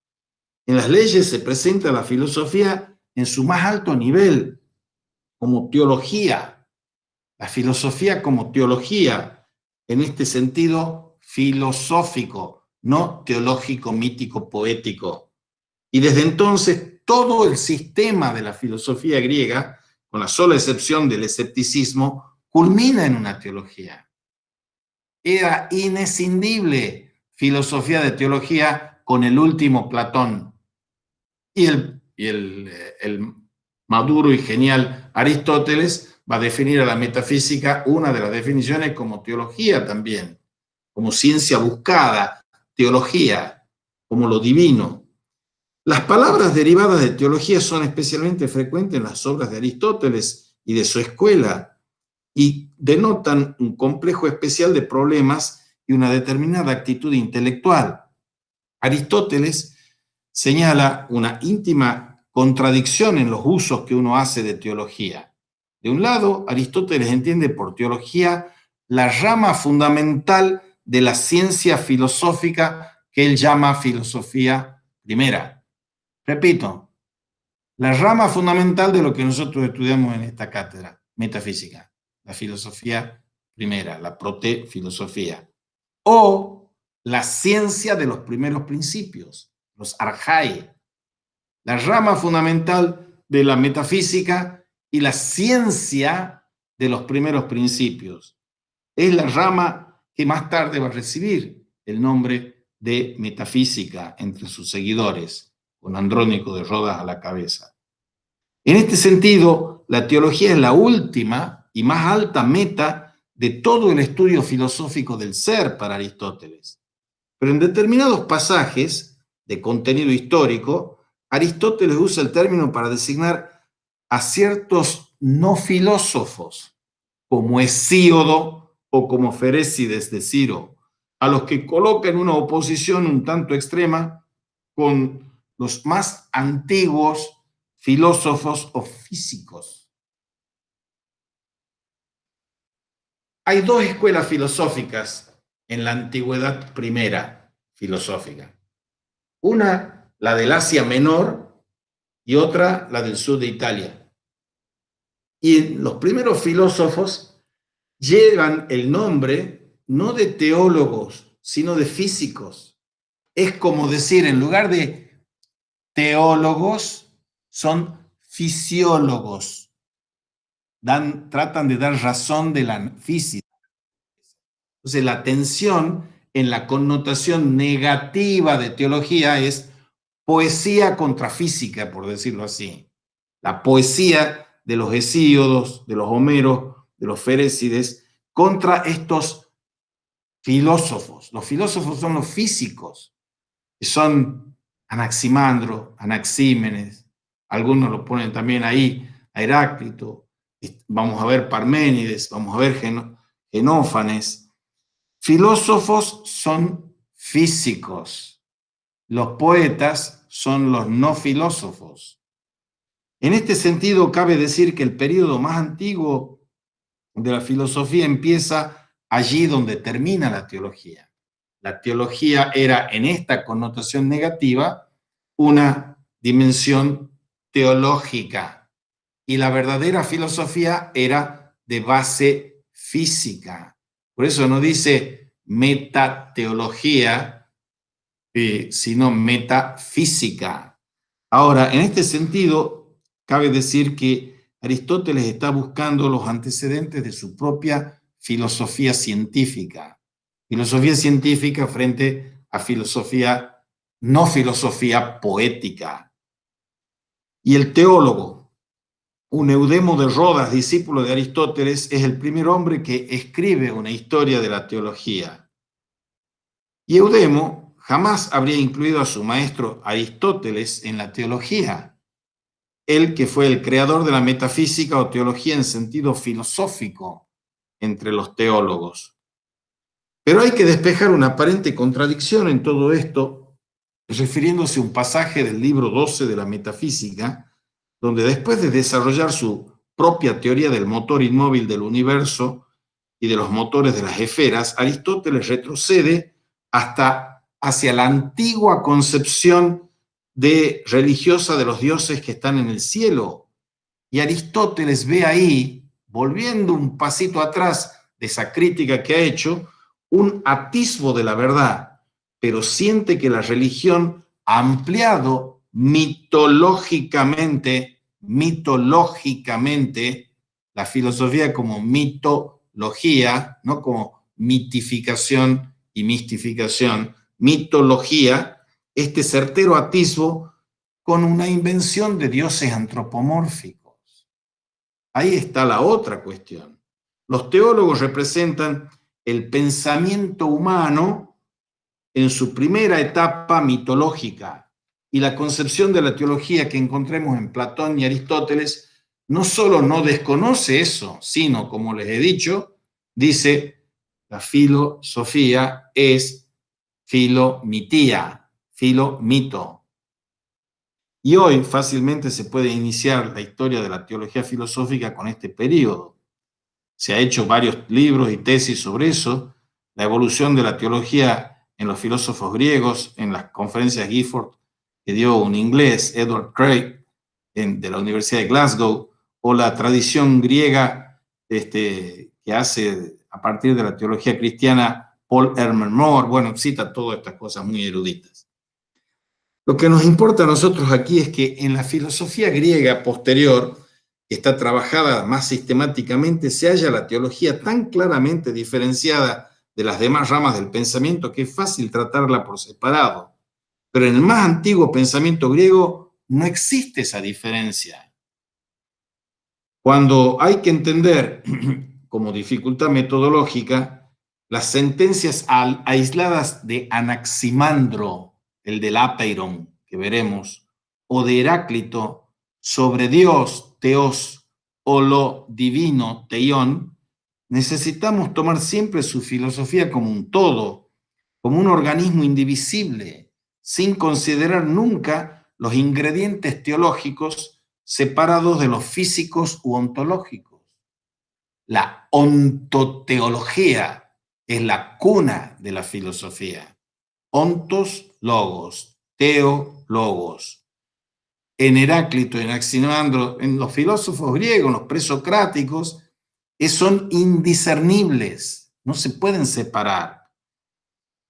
Speaker 1: En las leyes se presenta la filosofía en su más alto nivel, como teología, la filosofía como teología, en este sentido filosófico, no teológico, mítico, poético. Y desde entonces todo el sistema de la filosofía griega, con la sola excepción del escepticismo, culmina en una teología. Era inescindible filosofía de teología con el último Platón. Y el maduro y genial Aristóteles va a definir a la metafísica, una de las definiciones, como teología también, como ciencia buscada, teología, como lo divino. Las palabras derivadas de teología son especialmente frecuentes en las obras de Aristóteles y de su escuela, y denotan un complejo especial de problemas y una determinada actitud intelectual. Aristóteles señala una íntima contradicción en los usos que uno hace de teología. De un lado, Aristóteles entiende por teología la rama fundamental de la ciencia filosófica que él llama filosofía primera. Repito, la rama fundamental de lo que nosotros estudiamos en esta cátedra, metafísica, la filosofía primera, la protefilosofía, o la ciencia de los primeros principios, los arjai, la rama fundamental de la metafísica y la ciencia de los primeros principios. Es la rama que más tarde va a recibir el nombre de metafísica entre sus seguidores, con Andrónico de Rodas a la cabeza. En este sentido, la teología es la última y más alta meta de todo el estudio filosófico del ser para Aristóteles. Pero en determinados pasajes de contenido histórico, Aristóteles usa el término para designar a ciertos no filósofos, como Hesíodo o como Ferécides de Ciro, a los que coloca en una oposición un tanto extrema con los más antiguos filósofos o físicos. Hay dos escuelas filosóficas en la antigüedad primera filosófica. Una, la del Asia Menor, y otra, la del sur de Italia. Y los primeros filósofos llevan el nombre no de teólogos, sino de físicos. Es como decir, en lugar de teólogos, son fisiólogos. Tratan de dar razón de la física. Entonces, la tensión en la connotación negativa de teología es poesía contra física, por decirlo así. La poesía de los Hesíodos, de los Homeros, de los Ferécides, contra estos filósofos. Los filósofos son los físicos, que son Anaximandro, Anaxímenes, algunos lo ponen también ahí, a Heráclito, vamos a ver Parménides, vamos a ver Genófanes. Filósofos son físicos, los poetas son los no filósofos. En este sentido, cabe decir que el período más antiguo de la filosofía empieza allí donde termina la teología. La teología era, en esta connotación negativa, una dimensión teológica, y la verdadera filosofía era de base física. Por eso no dice metateología, sino metafísica. Ahora, en este sentido, cabe decir que Aristóteles está buscando los antecedentes de su propia filosofía científica frente a filosofía, no filosofía poética. Y el teólogo, un Eudemo de Rodas, discípulo de Aristóteles, es el primer hombre que escribe una historia de la teología. Y Eudemo jamás habría incluido a su maestro Aristóteles en la teología, él que fue el creador de la metafísica o teología en sentido filosófico entre los teólogos. Pero hay que despejar una aparente contradicción en todo esto, refiriéndose a un pasaje del libro 12 de la Metafísica, donde después de desarrollar su propia teoría del motor inmóvil del universo y de los motores de las esferas, Aristóteles retrocede hasta hacia la antigua concepción religiosa de los dioses que están en el cielo. Y Aristóteles ve ahí, volviendo un pasito atrás de esa crítica que ha hecho, un atisbo de la verdad, pero siente que la religión ha ampliado mitológicamente, la filosofía como mitología, no como mitificación y mistificación, mitología, este certero atisbo con una invención de dioses antropomórficos. Ahí está la otra cuestión. Los teólogos representan el pensamiento humano en su primera etapa mitológica, y la concepción de la teología que encontremos en Platón y Aristóteles no solo no desconoce eso, sino, como les he dicho, dice, la filosofía es filomitía, filomito. Y hoy fácilmente se puede iniciar la historia de la teología filosófica con este periodo. Se han hecho varios libros y tesis sobre eso, la evolución de la teología en los filósofos griegos, en las conferencias Gifford que dio un inglés, Edward Craig, de la Universidad de Glasgow, o la tradición griega que hace a partir de la teología cristiana Paul Herman Moore, bueno, cita todas estas cosas muy eruditas. Lo que nos importa a nosotros aquí es que en la filosofía griega posterior, que está trabajada más sistemáticamente, se halla la teología tan claramente diferenciada de las demás ramas del pensamiento que es fácil tratarla por separado. Pero en el más antiguo pensamiento griego no existe esa diferencia. Cuando hay que entender como dificultad metodológica las sentencias aisladas de Anaximandro, el del Apeiron, que veremos, o de Heráclito sobre Dios, Teos, o lo divino, teión, necesitamos tomar siempre su filosofía como un todo, como un organismo indivisible, sin considerar nunca los ingredientes teológicos separados de los físicos u ontológicos. La ontoteología es la cuna de la filosofía. Ontos, logos, teo, logos. En Heráclito, en Anaximandro, en los filósofos griegos, en los presocráticos, son indiscernibles, no se pueden separar.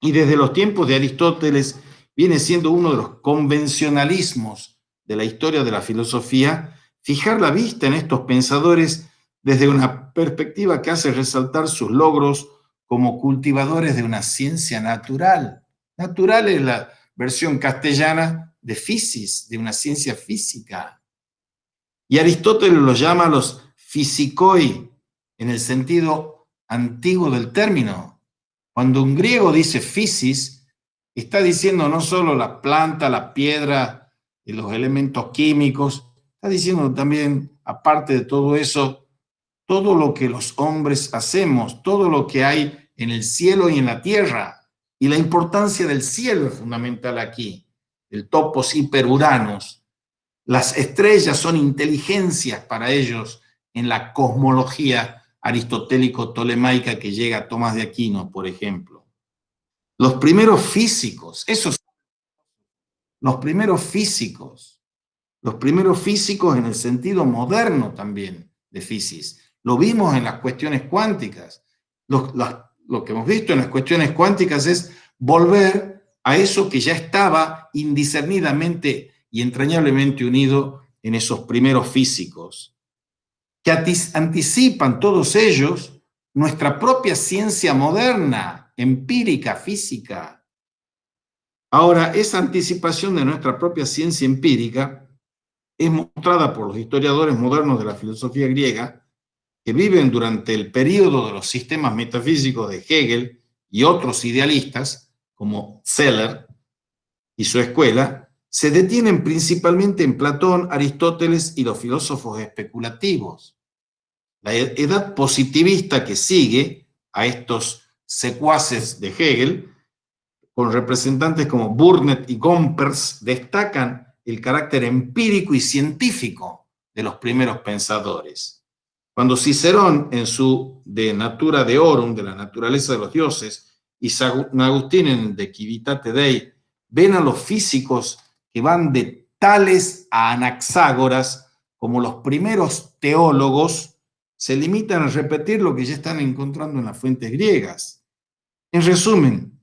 Speaker 1: Y desde los tiempos de Aristóteles viene siendo uno de los convencionalismos de la historia de la filosofía, fijar la vista en estos pensadores desde una perspectiva que hace resaltar sus logros como cultivadores de una ciencia natural. Natural es la versión castellana de physis, de una ciencia física. Y Aristóteles los llama los physicoi, en el sentido antiguo del término. Cuando un griego dice physis, está diciendo no solo la planta, la piedra y los elementos químicos, está diciendo también, aparte de todo eso, todo lo que los hombres hacemos, todo lo que hay en el cielo y en la tierra. Y la importancia del cielo es fundamental aquí, el topos hiperuranos. Las estrellas son inteligencias para ellos en la cosmología aristotélico-tolemaica que llega a Tomás de Aquino, por ejemplo. Los primeros físicos, los primeros físicos en el sentido moderno también de physis. Lo vimos en las cuestiones cuánticas. Lo que hemos visto en las cuestiones cuánticas es volver a eso que ya estaba indiscernidamente y entrañablemente unido en esos primeros físicos, que anticipan todos ellos nuestra propia ciencia moderna, empírica, física. Ahora, esa anticipación de nuestra propia ciencia empírica es mostrada por los historiadores modernos de la filosofía griega, que viven durante el período de los sistemas metafísicos de Hegel y otros idealistas, como Zeller y su escuela, se detienen principalmente en Platón, Aristóteles y los filósofos especulativos. La edad positivista que sigue a estos secuaces de Hegel, con representantes como Burnet y Gompers, destacan el carácter empírico y científico de los primeros pensadores. Cuando Cicerón, en su De Natura Deorum, de la naturaleza de los dioses, y San Agustín en De Civitate Dei, ven a los físicos que van de Tales a Anaxágoras como los primeros teólogos, se limitan a repetir lo que ya están encontrando en las fuentes griegas. En resumen,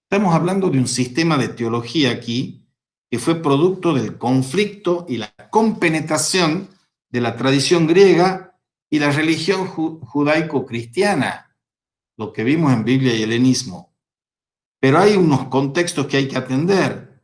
Speaker 1: estamos hablando de un sistema de teología aquí que fue producto del conflicto y la compenetración de la tradición griega y la religión judaico-cristiana, lo que vimos en Biblia y helenismo. Pero hay unos contextos que hay que atender.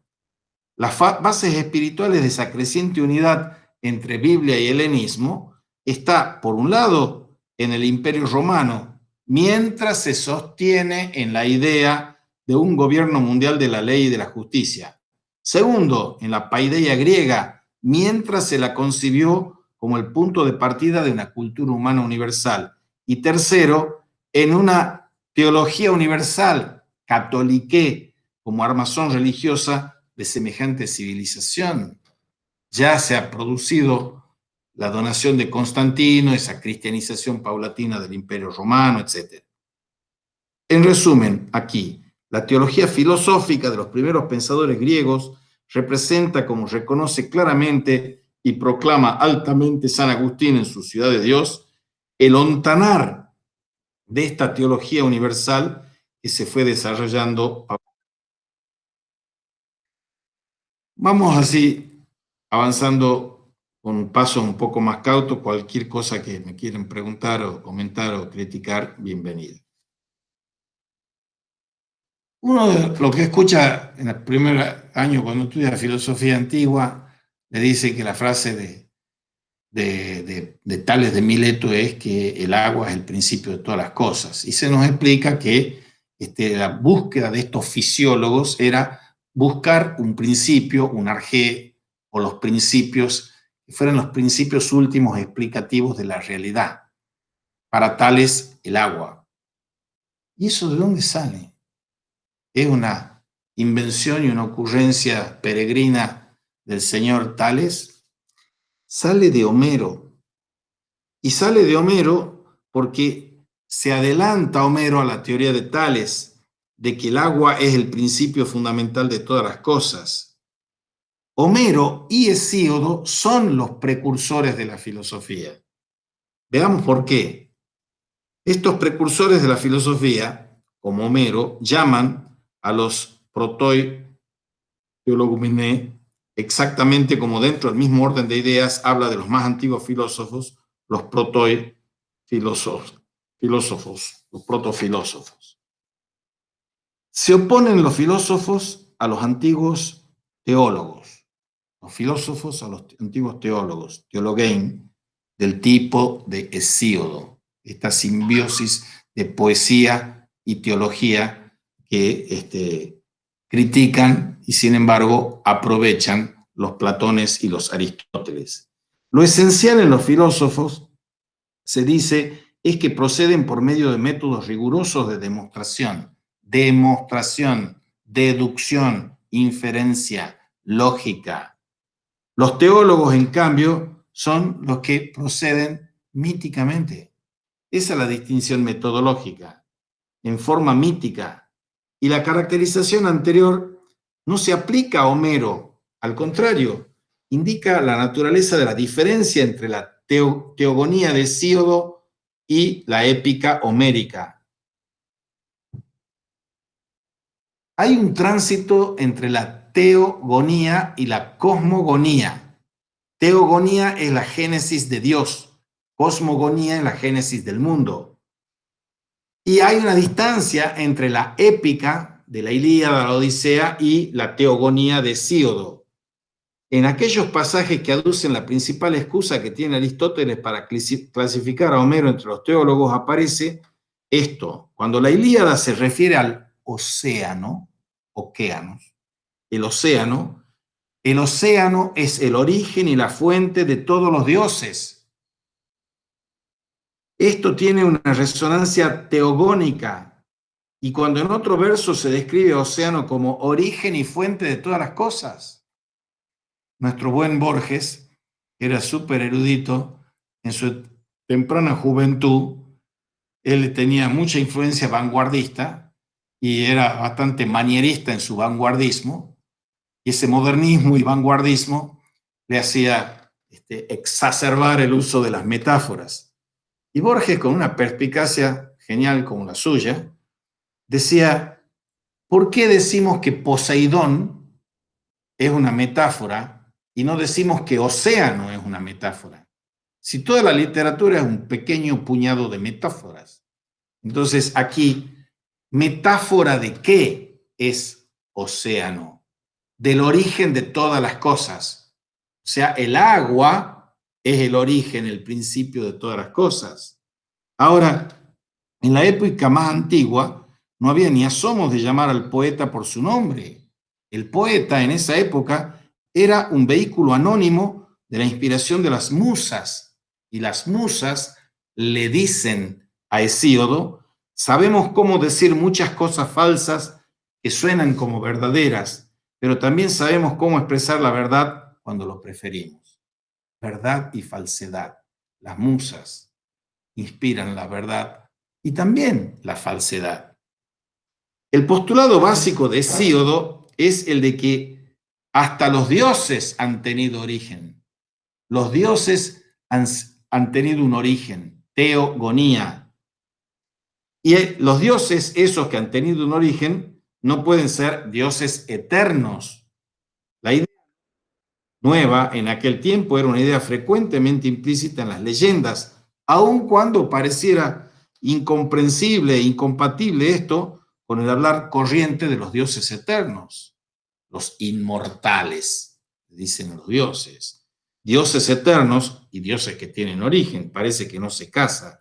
Speaker 1: Las bases espirituales de esa creciente unidad entre Biblia y helenismo está, por un lado, en el Imperio Romano, mientras se sostiene en la idea de un gobierno mundial de la ley y de la justicia. Segundo, en la paideia griega, mientras se la concibió como el punto de partida de una cultura humana universal. Y tercero, en una teología universal, catoliqué, como armazón religiosa de semejante civilización. Ya se ha producido la donación de Constantino, esa cristianización paulatina del Imperio Romano, etc. En resumen, aquí, la teología filosófica de los primeros pensadores griegos representa, como reconoce claramente y proclama altamente San Agustín en su Ciudad de Dios, el ontanar de esta teología universal que se fue desarrollando. Vamos así avanzando con pasos un poco más cautos. Cualquier cosa que me quieran preguntar o comentar o criticar, bienvenido. Uno de lo que escucha en el primer año cuando estudia filosofía antigua, le dice que la frase de Tales de Mileto es que el agua es el principio de todas las cosas. Y se nos explica que la búsqueda de estos fisiólogos era buscar un principio, un arjé, o los principios que fueran los principios últimos explicativos de la realidad. Para Tales, el agua. ¿Y eso de dónde sale? ¿Es una invención y una ocurrencia peregrina del señor Tales? Sale de Homero. Y sale de Homero porque se adelanta Homero a la teoría de Tales, de que el agua es el principio fundamental de todas las cosas. Homero y Hesíodo son los precursores de la filosofía. Veamos por qué. Estos precursores de la filosofía, como Homero, llaman a los protoi theologuminae, exactamente como dentro del mismo orden de ideas habla de los más antiguos filósofos, los protoi filósofos, los protofilósofos. Se oponen los filósofos a los antiguos teólogos, los filósofos a los antiguos teólogos, teologein, del tipo de Hesíodo, esta simbiosis de poesía y teología que critican y sin embargo aprovechan los Platones y los Aristóteles. Lo esencial en los filósofos, se dice, es que proceden por medio de métodos rigurosos de demostración, deducción, inferencia, lógica. Los teólogos, en cambio, son los que proceden míticamente. Esa es la distinción metodológica, en forma mítica. Y la caracterización anterior no se aplica a Homero, al contrario, indica la naturaleza de la diferencia entre la teogonía de Hesíodo y la épica homérica. Hay un tránsito entre la teogonía y la cosmogonía. Teogonía es la génesis de Dios, cosmogonía es la génesis del mundo. Y hay una distancia entre la épica de la Ilíada, la Odisea y la teogonía de Hesíodo. En aquellos pasajes que aducen la principal excusa que tiene Aristóteles para clasificar a Homero entre los teólogos, aparece esto. Cuando la Ilíada se refiere al océano, océanos, el océano es el origen y la fuente de todos los dioses. Esto tiene una resonancia teogónica, y cuando en otro verso se describe océano como origen y fuente de todas las cosas, nuestro buen Borges, que era súper erudito, en su temprana juventud, él tenía mucha influencia vanguardista y era bastante manierista en su vanguardismo, y ese modernismo y vanguardismo le hacía exacerbar el uso de las metáforas. Y Borges, con una perspicacia genial como la suya, decía, ¿por qué decimos que Poseidón es una metáfora y no decimos que océano es una metáfora? Si toda la literatura es un pequeño puñado de metáforas. Entonces aquí, ¿metáfora de qué es océano? Del origen de todas las cosas. O sea, el agua es el origen, el principio de todas las cosas. Ahora, en la época más antigua, no había ni asomos de llamar al poeta por su nombre. El poeta en esa época era un vehículo anónimo de la inspiración de las musas. Y las musas le dicen a Hesíodo, sabemos cómo decir muchas cosas falsas que suenan como verdaderas, pero también sabemos cómo expresar la verdad cuando lo preferimos. Verdad y falsedad. Las musas inspiran la verdad y también la falsedad. El postulado básico de Hesíodo es el de que hasta los dioses han tenido origen. Los dioses han tenido un origen, teogonía. Y los dioses, esos que han tenido un origen, no pueden ser dioses eternos. La idea nueva en aquel tiempo era una idea frecuentemente implícita en las leyendas, aun cuando pareciera incomprensible e incompatible esto con el hablar corriente de los dioses eternos, los inmortales, dicen los dioses. Dioses eternos y dioses que tienen origen, parece que no se casan.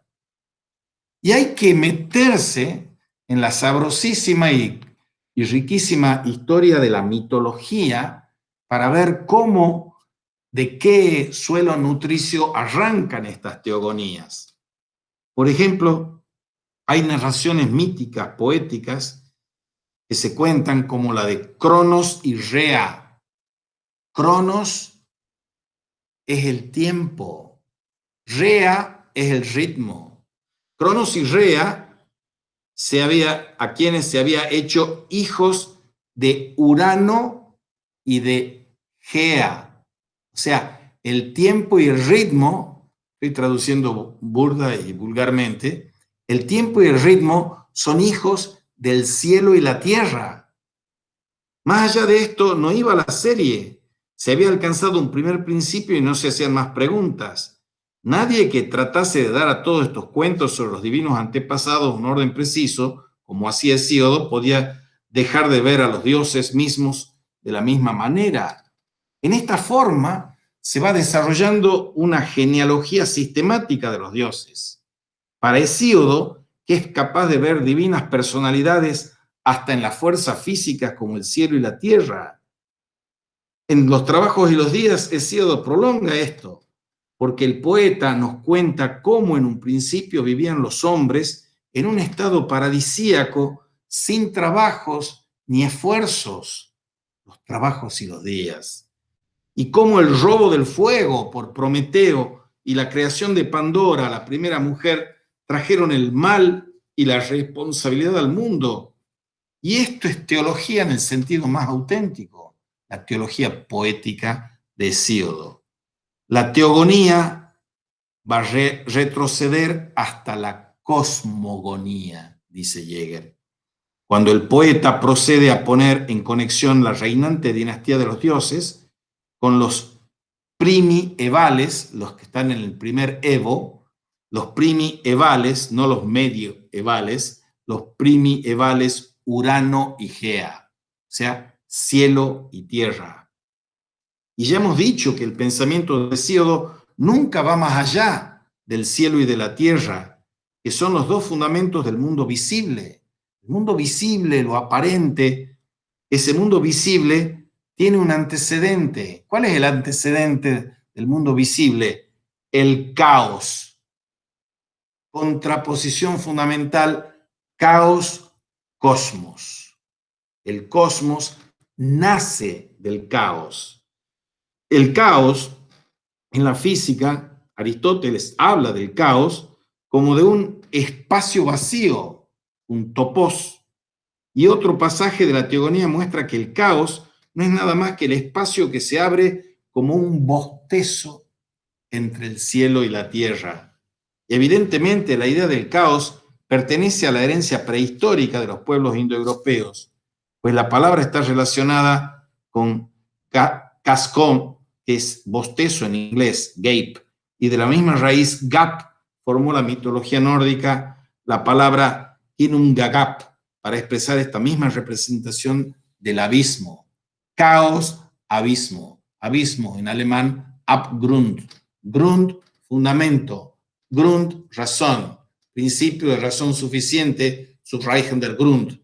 Speaker 1: Y hay que meterse en la sabrosísima y riquísima historia de la mitología para ver cómo de qué suelo nutricio arrancan estas teogonías. Por ejemplo, hay narraciones míticas, poéticas, que se cuentan como la de Cronos y Rea. Cronos es el tiempo, Rea es el ritmo. Cronos y Rea a quienes se había hecho hijos de Urano y de Gea. O sea, el tiempo y el ritmo, estoy traduciendo burda y vulgarmente, el tiempo y el ritmo son hijos del cielo y la tierra. Más allá de esto, no iba la serie. Se había alcanzado un primer principio y no se hacían más preguntas. Nadie que tratase de dar a todos estos cuentos sobre los divinos antepasados un orden preciso, como hacía Hesíodo, podía dejar de ver a los dioses mismos de la misma manera. En esta forma se va desarrollando una genealogía sistemática de los dioses. Para Hesíodo, que es capaz de ver divinas personalidades hasta en las fuerzas físicas como el cielo y la tierra. En los trabajos y los días, Hesíodo prolonga esto, porque el poeta nos cuenta cómo en un principio vivían los hombres en un estado paradisíaco, sin trabajos ni esfuerzos, los trabajos y los días, y cómo el robo del fuego por Prometeo y la creación de Pandora, la primera mujer, trajeron el mal y la responsabilidad al mundo. Y esto es teología en el sentido más auténtico, la teología poética de Hesíodo. La teogonía va a retroceder hasta la cosmogonía, dice Jäger, cuando el poeta procede a poner en conexión la reinante dinastía de los dioses con los primi-evales, los que están en el primer Evo, los primi-evales, no los medio-evales, los primi-evales Urano y Gea, o sea, cielo y tierra. Y ya hemos dicho que el pensamiento de Hesíodo nunca va más allá del cielo y de la tierra, que son los dos fundamentos del mundo visible. El mundo visible, lo aparente, ese mundo visible tiene un antecedente. ¿Cuál es el antecedente del mundo visible? El caos. Contraposición fundamental, caos-cosmos. El cosmos nace del caos. El caos, en la física, Aristóteles habla del caos como de un espacio vacío, un topos. Y otro pasaje de la teogonía muestra que el caos no es nada más que el espacio que se abre como un bostezo entre el cielo y la tierra. Y evidentemente la idea del caos pertenece a la herencia prehistórica de los pueblos indoeuropeos, pues la palabra está relacionada con cascón, que es bostezo en inglés, gape, y de la misma raíz gap formó la mitología nórdica la palabra inungagap para expresar esta misma representación del abismo. Caos, abismo. Abismo en alemán, Abgrund. Grund, fundamento. Grund, razón. Principio de razón suficiente, subrayen del Grund.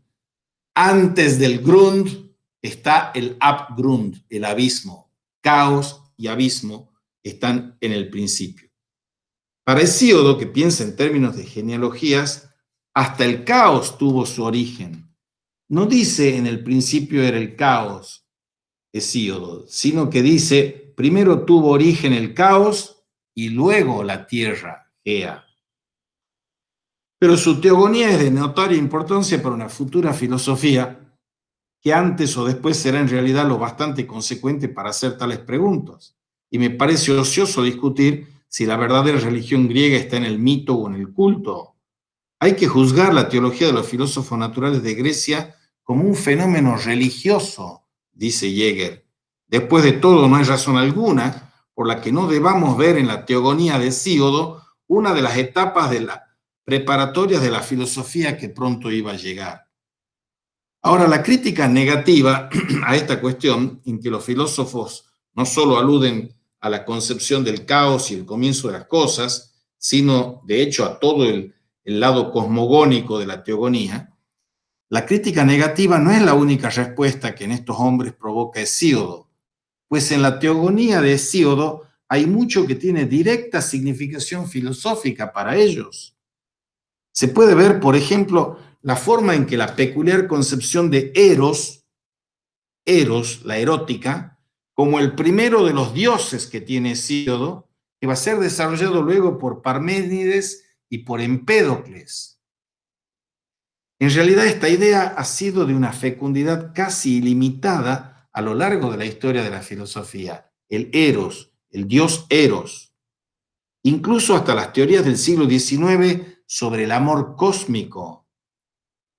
Speaker 1: Antes del Grund está el Abgrund, el abismo. Caos y abismo están en el principio. Para Hesíodo, que piensa en términos de genealogías, hasta el caos tuvo su origen. No dice en el principio era el caos, Hesíodo, sino que dice primero tuvo origen el caos y luego la tierra, Gea. Pero su teogonía es de notoria importancia para una futura filosofía que antes o después será en realidad lo bastante consecuente para hacer tales preguntas. Y me parece ocioso discutir si la verdadera religión griega está en el mito o en el culto. Hay que juzgar la teología de los filósofos naturales de Grecia como un fenómeno religioso, dice Jäger. Después de todo, no hay razón alguna por la que no debamos ver en la teogonía de Hesíodo una de las etapas de la preparatorias de la filosofía que pronto iba a llegar. Ahora, la crítica negativa a esta cuestión, en que los filósofos no solo aluden a la concepción del caos y el comienzo de las cosas, sino de hecho a todo el lado cosmogónico de la teogonía, la crítica negativa no es la única respuesta que en estos hombres provoca Hesíodo. pues en la teogonía de Hesíodo hay mucho que tiene directa significación filosófica para ellos. Se puede ver, por ejemplo, la forma en que la peculiar concepción de Eros, la erótica, como el primero de los dioses que tiene Hesíodo, que va a ser desarrollado luego por Parménides y por Empédocles. En realidad, esta idea ha sido de una fecundidad casi ilimitada a lo largo de la historia de la filosofía. El Eros, el dios Eros, incluso hasta las teorías del siglo XIX sobre el amor cósmico.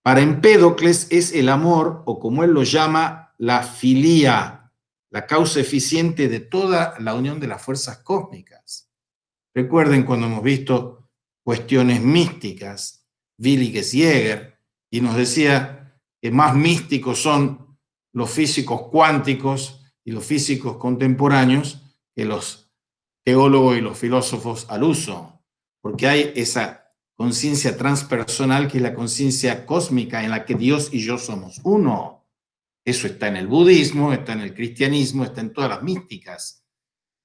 Speaker 1: Para Empédocles es el amor, o como él lo llama, la filía, la causa eficiente de toda la unión de las fuerzas cósmicas. Recuerden cuando hemos visto cuestiones místicas, Wilhelm Jäger, y nos decía que más místicos son los físicos cuánticos y los físicos contemporáneos que los teólogos y los filósofos al uso, porque hay esa conciencia transpersonal que es la conciencia cósmica en la que Dios y yo somos uno. Eso está en el budismo, está en el cristianismo, está en todas las místicas,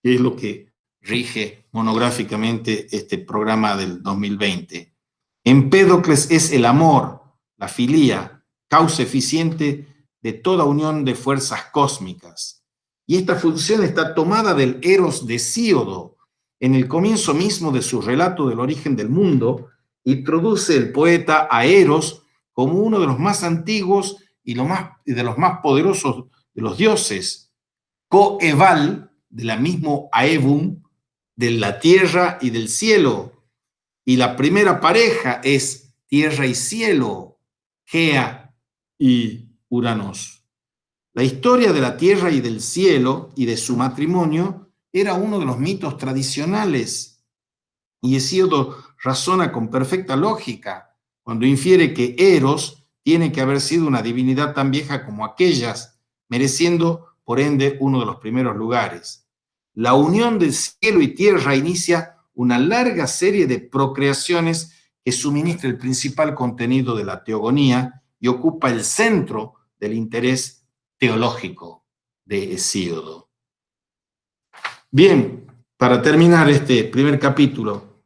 Speaker 1: que es lo que rige monográficamente este programa del 2020. Empédocles es el amor, la filía, causa eficiente de toda unión de fuerzas cósmicas. Y esta función está tomada del Eros de Hesíodo. En el comienzo mismo de su relato del origen del mundo, introduce el poeta a Eros como uno de los más antiguos y de los más poderosos de los dioses, coeval de la misma Aebum, de la tierra y del cielo. Y la primera pareja es tierra y cielo, Gea y Uranos. La historia de la tierra y del cielo y de su matrimonio era uno de los mitos tradicionales. Y Hesíodo razona con perfecta lógica cuando infiere que Eros tiene que haber sido una divinidad tan vieja como aquellas, mereciendo, por ende, uno de los primeros lugares. La unión del cielo y tierra inicia una larga serie de procreaciones que suministra el principal contenido de la teogonía y ocupa el centro del interés teológico de Hesíodo. Bien, para terminar este primer capítulo,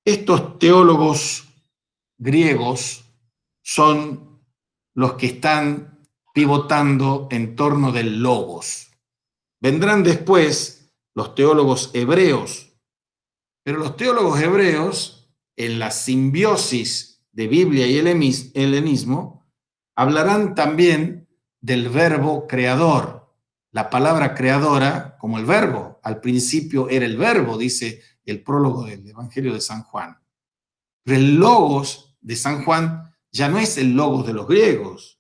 Speaker 1: estos teólogos griegos son los que están pivotando en torno del logos. Vendrán después los teólogos hebreos, pero los teólogos hebreos, en la simbiosis de Biblia y helenismo, hablarán también del verbo creador. La palabra creadora como el verbo. Al principio era el verbo, dice el prólogo del Evangelio de San Juan. Pero el logos de San Juan ya no es el logos de los griegos.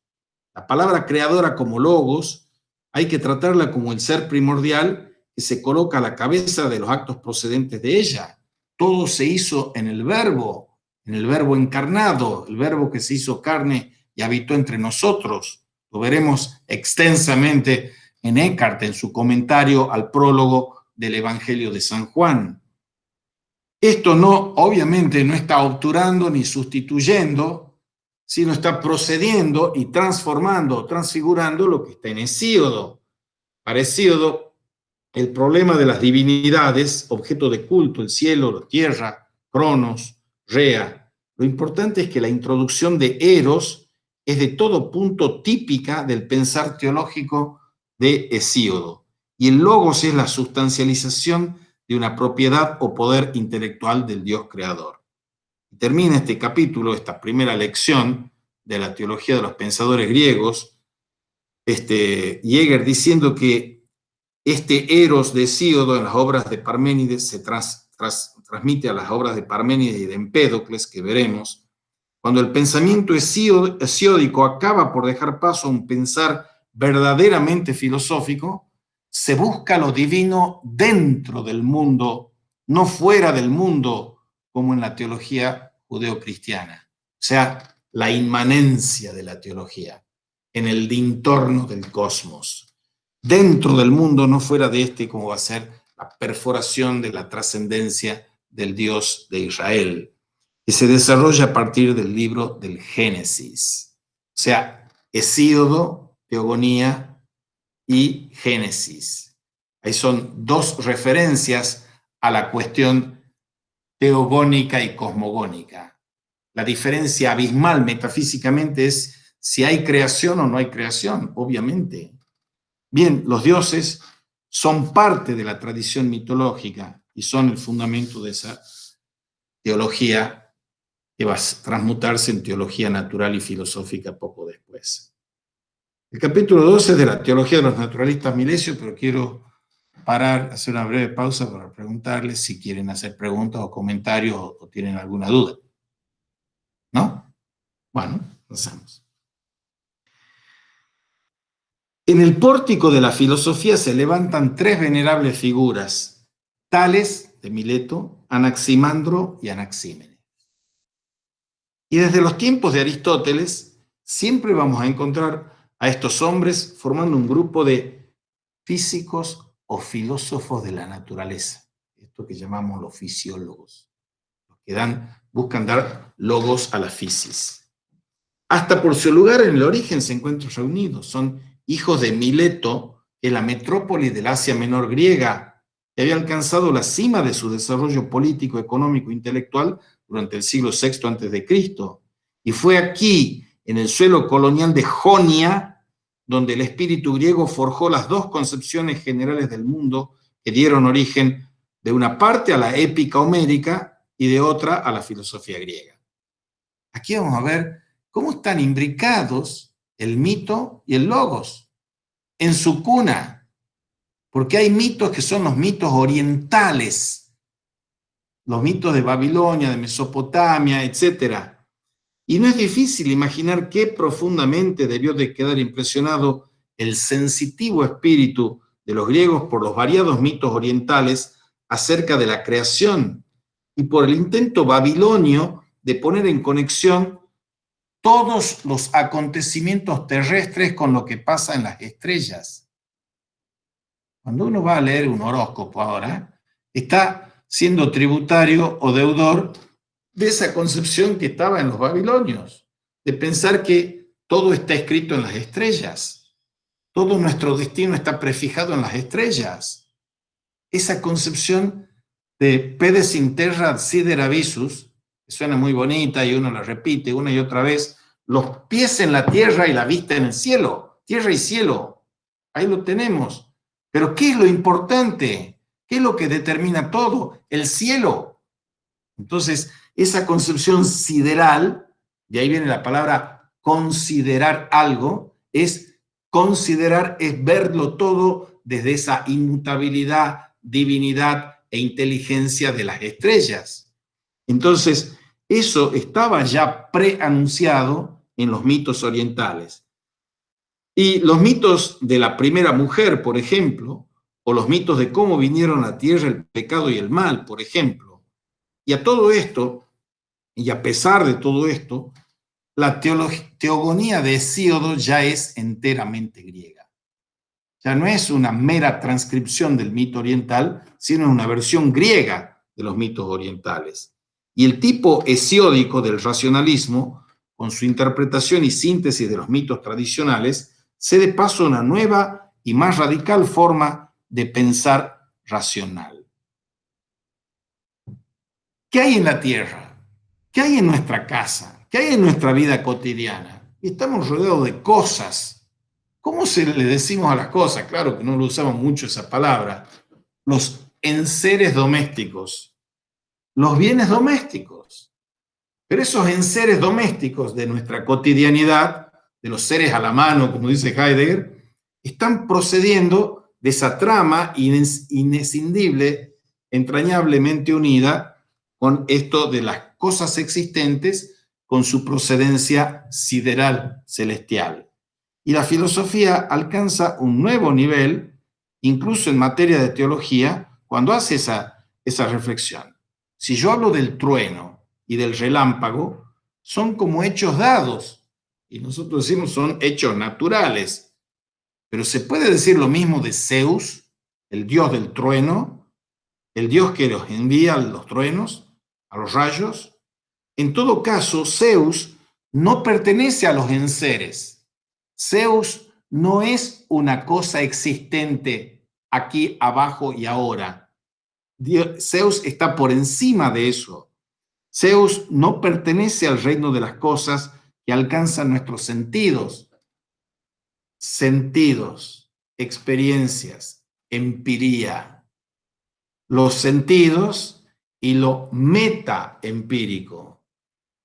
Speaker 1: La palabra creadora como logos hay que tratarla como el ser primordial que se coloca a la cabeza de los actos procedentes de ella. Todo se hizo en el verbo encarnado, el verbo que se hizo carne y habitó entre nosotros. Lo veremos extensamente en Eckhart, en su comentario al prólogo del Evangelio de San Juan. Esto obviamente no está obturando ni sustituyendo, sino está procediendo y transformando, transfigurando lo que está en Hesíodo. Para Hesíodo, el problema de las divinidades, objeto de culto, el cielo, la tierra, Cronos, Rea, lo importante es que la introducción de Eros es de todo punto típica del pensar teológico de Hesíodo. Y el logos es la sustancialización de una propiedad o poder intelectual del Dios creador. Y termina este capítulo, esta primera lección de la teología de los pensadores griegos, Jäger diciendo que este Eros de Hesíodo en las obras de Parménides se transmite a las obras de Parménides y de Empédocles, que veremos, cuando el pensamiento hesiódico acaba por dejar paso a un pensar verdaderamente filosófico, se busca lo divino dentro del mundo, no fuera del mundo, como en la teología judeocristiana. O sea, la inmanencia de la teología, en el entorno del cosmos. Dentro del mundo, no fuera de este, como va a ser la perforación de la trascendencia del Dios de Israel, que se desarrolla a partir del libro del Génesis. O sea, Hesíodo, teogonía, y Génesis. Ahí son dos referencias a la cuestión teogónica y cosmogónica. La diferencia abismal metafísicamente es si hay creación o no hay creación, obviamente. Bien, los dioses son parte de la tradición mitológica y son el fundamento de esa teología que va a transmutarse en teología natural y filosófica poco después. El capítulo 12 es de la teología de los naturalistas milesios, pero quiero parar, hacer una breve pausa para preguntarles si quieren hacer preguntas o comentarios o tienen alguna duda. ¿No? Bueno, pasamos. En el pórtico de la filosofía se levantan tres venerables figuras, Tales, de Mileto, Anaximandro y Anaxímenes. Y desde los tiempos de Aristóteles, siempre vamos a encontrar a estos hombres formando un grupo de físicos o filósofos de la naturaleza, esto que llamamos los fisiólogos, los que buscan dar logos a la fisis. Hasta por su lugar en el origen se encuentran reunidos, son hijos de Mileto, que es la metrópoli del Asia Menor griega, que había alcanzado la cima de su desarrollo político, económico e intelectual durante el siglo VI a.C. Y fue aquí, en el suelo colonial de Jonia, donde el espíritu griego forjó las dos concepciones generales del mundo que dieron origen de una parte a la épica homérica y de otra a la filosofía griega. Aquí vamos a ver cómo están imbricados el mito y el logos en su cuna, porque hay mitos que son los mitos orientales, los mitos de Babilonia, de Mesopotamia, etc. Y no es difícil imaginar qué profundamente debió de quedar impresionado el sensitivo espíritu de los griegos por los variados mitos orientales acerca de la creación y por el intento babilonio de poner en conexión todos los acontecimientos terrestres con lo que pasa en las estrellas. Cuando uno va a leer un horóscopo ahora, está siendo tributario o deudor de esa concepción que estaba en los babilonios, de pensar que todo está escrito en las estrellas, todo nuestro destino está prefijado en las estrellas. Esa concepción de pedes in terra sidera visus, que suena muy bonita y uno la repite una y otra vez, los pies en la tierra y la vista en el cielo, tierra y cielo, ahí lo tenemos. Pero ¿qué es lo importante? ¿Qué es lo que determina todo? El cielo. Entonces, esa concepción sideral, de ahí viene la palabra considerar algo, es considerar, es verlo todo desde esa inmutabilidad, divinidad e inteligencia de las estrellas. Entonces, eso estaba ya preanunciado en los mitos orientales. Y los mitos de la primera mujer, por ejemplo, o los mitos de cómo vinieron a la tierra el pecado y el mal, por ejemplo. Y a todo esto, y a pesar de todo esto, la teogonía de Hesíodo ya es enteramente griega. Ya no es una mera transcripción del mito oriental, sino una versión griega de los mitos orientales. Y el tipo hesiódico del racionalismo, con su interpretación y síntesis de los mitos tradicionales, cede paso a una nueva y más radical forma de pensar racional. ¿Qué hay en la tierra? ¿Qué hay en nuestra casa? ¿Qué hay en nuestra vida cotidiana? Y estamos rodeados de cosas. ¿Cómo se le decimos a las cosas? Claro que no lo usamos mucho esa palabra. Los enseres domésticos, los bienes domésticos. Pero esos enseres domésticos de nuestra cotidianidad, de los seres a la mano, como dice Heidegger, están procediendo de esa trama inescindible, entrañablemente unida con esto de las cosas existentes con su procedencia sideral, celestial. Y la filosofía alcanza un nuevo nivel, incluso en materia de teología, cuando hace esa reflexión. Si yo hablo del trueno y del relámpago, son como hechos dados, y nosotros decimos son hechos naturales, pero se puede decir lo mismo de Zeus, el dios del trueno, el dios que los envía los truenos, a los rayos. En todo caso, Zeus no pertenece a los enseres. Zeus no es una cosa existente aquí, abajo y ahora. Zeus está por encima de eso. Zeus no pertenece al reino de las cosas que alcanzan nuestros sentidos. Sentidos, experiencias, empiría. Los sentidos y lo metaempírico.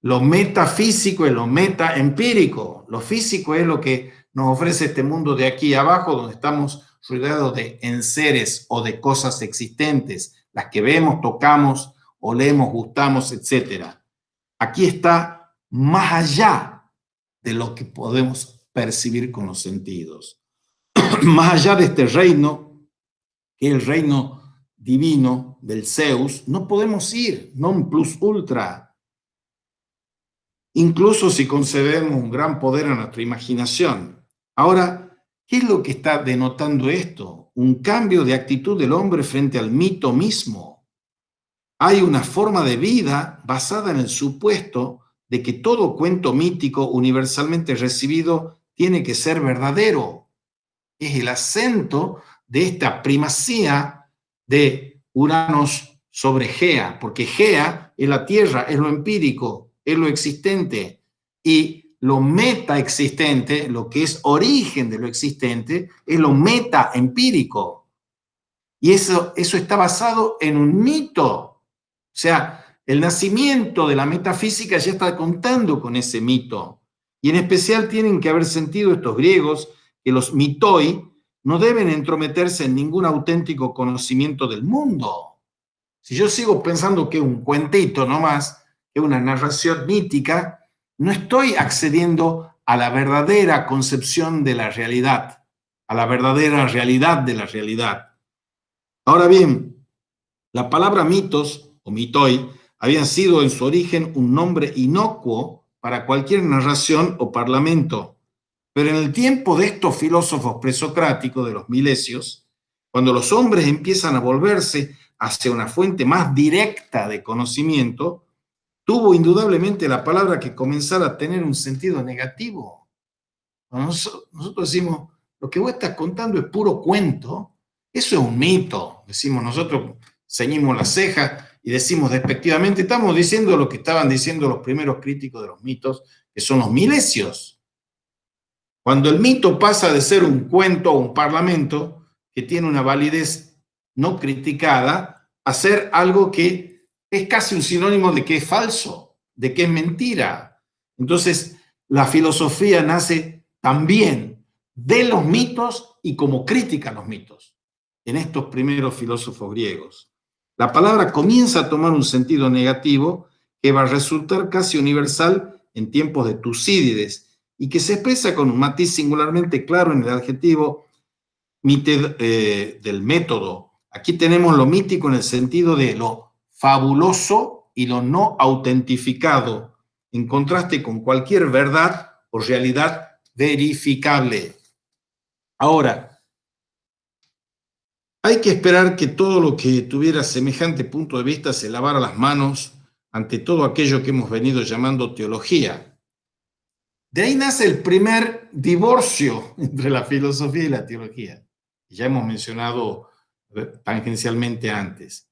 Speaker 1: Lo metafísico es lo metaempírico. Lo físico es lo que nos ofrece este mundo de aquí abajo, donde estamos rodeados de enseres o de cosas existentes, las que vemos, tocamos, olemos, gustamos, etc. Aquí está más allá de lo que podemos percibir con los sentidos. Más allá de este reino, que es el reino divino del Zeus, no podemos ir, non plus ultra. Incluso si concedemos un gran poder a nuestra imaginación. Ahora, ¿qué es lo que está denotando esto? Un cambio de actitud del hombre frente al mito mismo. Hay una forma de vida basada en el supuesto de que todo cuento mítico universalmente recibido tiene que ser verdadero. Es el acento de esta primacía de Uranos sobre Gea, porque Gea es la Tierra, es lo empírico, es lo existente, y lo metaexistente, lo que es origen de lo existente, es lo metaempírico. Y eso está basado en un mito. O sea, el nacimiento de la metafísica ya está contando con ese mito. Y en especial tienen que haber sentido estos griegos que los mitoi no deben entrometerse en ningún auténtico conocimiento del mundo. Si yo sigo pensando que es un cuentito nomás, que es una narración mítica, no estoy accediendo a la verdadera concepción de la realidad, a la verdadera realidad de la realidad. Ahora bien, la palabra mitos o mitoi habían sido en su origen un nombre inocuo para cualquier narración o parlamento. Pero en el tiempo de estos filósofos presocráticos de los milesios, cuando los hombres empiezan a volverse hacia una fuente más directa de conocimiento, tuvo indudablemente la palabra que comenzar a tener un sentido negativo. Nosotros decimos, lo que vos estás contando es puro cuento, eso es un mito, decimos nosotros, ceñimos las cejas y decimos despectivamente, estamos diciendo lo que estaban diciendo los primeros críticos de los mitos, que son los milesios. Cuando el mito pasa de ser un cuento o un parlamento que tiene una validez no criticada a ser algo que es casi un sinónimo de que es falso, de que es mentira. Entonces, la filosofía nace también de los mitos y como crítica a los mitos, en estos primeros filósofos griegos. La palabra comienza a tomar un sentido negativo que va a resultar casi universal en tiempos de Tucídides, y que se expresa con un matiz singularmente claro en el adjetivo del método. Aquí tenemos lo mítico en el sentido de lo fabuloso y lo no autentificado, en contraste con cualquier verdad o realidad verificable. Ahora, hay que esperar que todo lo que tuviera semejante punto de vista se lavara las manos ante todo aquello que hemos venido llamando teología. De ahí nace el primer divorcio entre la filosofía y la teología. Ya hemos mencionado tangencialmente antes.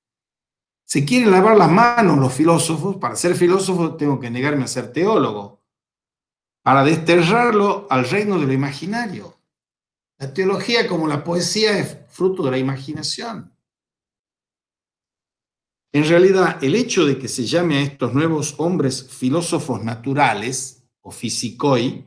Speaker 1: Se quieren lavar las manos los filósofos. Para ser filósofo tengo que negarme a ser teólogo. Para desterrarlo al reino de lo imaginario. La teología, como la poesía, es fruto de la imaginación. En realidad, el hecho de que se llame a estos nuevos hombres filósofos naturales, o physicoi,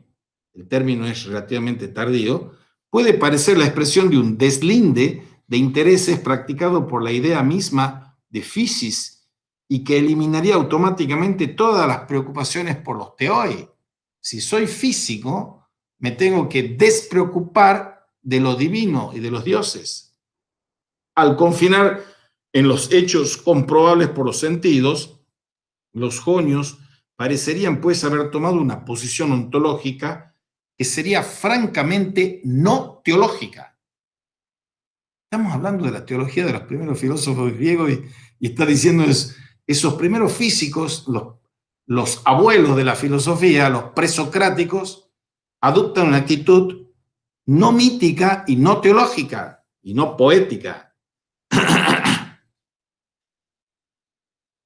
Speaker 1: el término es relativamente tardío, puede parecer la expresión de un deslinde de intereses practicado por la idea misma de physis y que eliminaría automáticamente todas las preocupaciones por los theoi. Si soy físico, me tengo que despreocupar de lo divino y de los dioses. Al confinar en los hechos comprobables por los sentidos, los jonios parecerían pues haber tomado una posición ontológica que sería francamente no teológica. Estamos hablando de la teología de los primeros filósofos griegos y está diciendo esos primeros físicos, los abuelos de la filosofía, los presocráticos, adoptan una actitud no mítica y no teológica y no poética.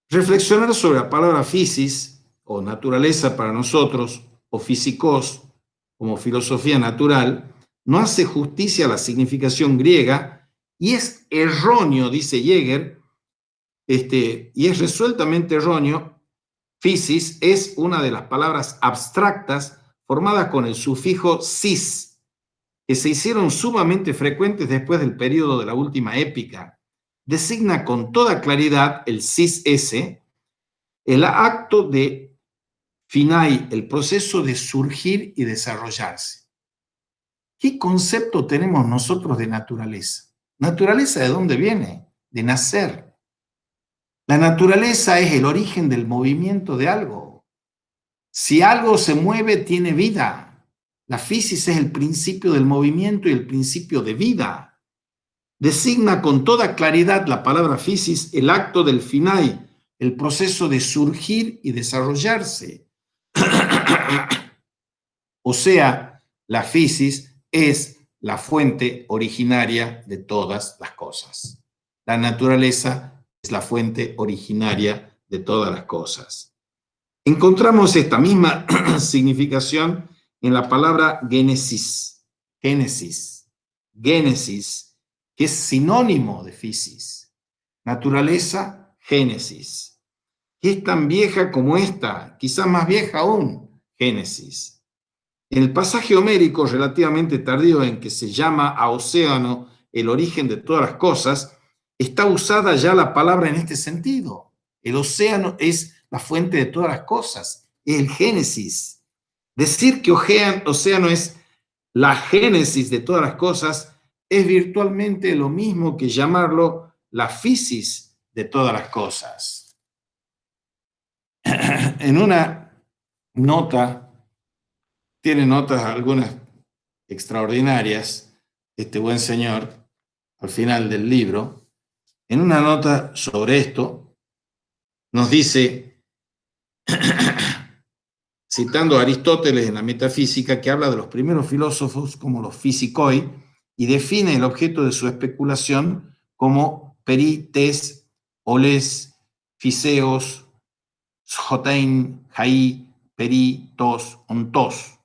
Speaker 1: Reflexionar sobre la palabra physis o naturaleza para nosotros, o físicos como filosofía natural, no hace justicia a la significación griega y es erróneo, dice Jäger, y es resueltamente erróneo. Physis es una de las palabras abstractas formadas con el sufijo sis, que se hicieron sumamente frecuentes después del período de la última épica. Designa con toda claridad el sis s, el acto de finai, el proceso de surgir y desarrollarse. ¿Qué concepto tenemos nosotros de naturaleza? ¿Naturaleza de dónde viene? De nacer. La naturaleza es el origen del movimiento de algo. Si algo se mueve, tiene vida. La física es el principio del movimiento y el principio de vida. Designa con toda claridad la palabra physis el acto del finai, el proceso de surgir y desarrollarse. O sea, la physis es la fuente originaria de todas las cosas. La naturaleza es la fuente originaria de todas las cosas. Encontramos esta misma significación en la palabra génesis, génesis, génesis, que es sinónimo de physis. Naturaleza, génesis, que es tan vieja como esta, quizás más vieja aún, Génesis. En el pasaje homérico relativamente tardío en que se llama a océano el origen de todas las cosas, está usada ya la palabra en este sentido. El océano es la fuente de todas las cosas, es el Génesis. Decir que océano es la génesis de todas las cosas es virtualmente lo mismo que llamarlo la physis de todas las cosas. En una nota, tiene notas algunas extraordinarias, este buen señor, al final del libro. En una nota sobre esto, nos dice, citando a Aristóteles en la metafísica, que habla de los primeros filósofos como los physikoi y define el objeto de su especulación como perites, oles, fiseos, schotein, jai, peri, tos, ontos.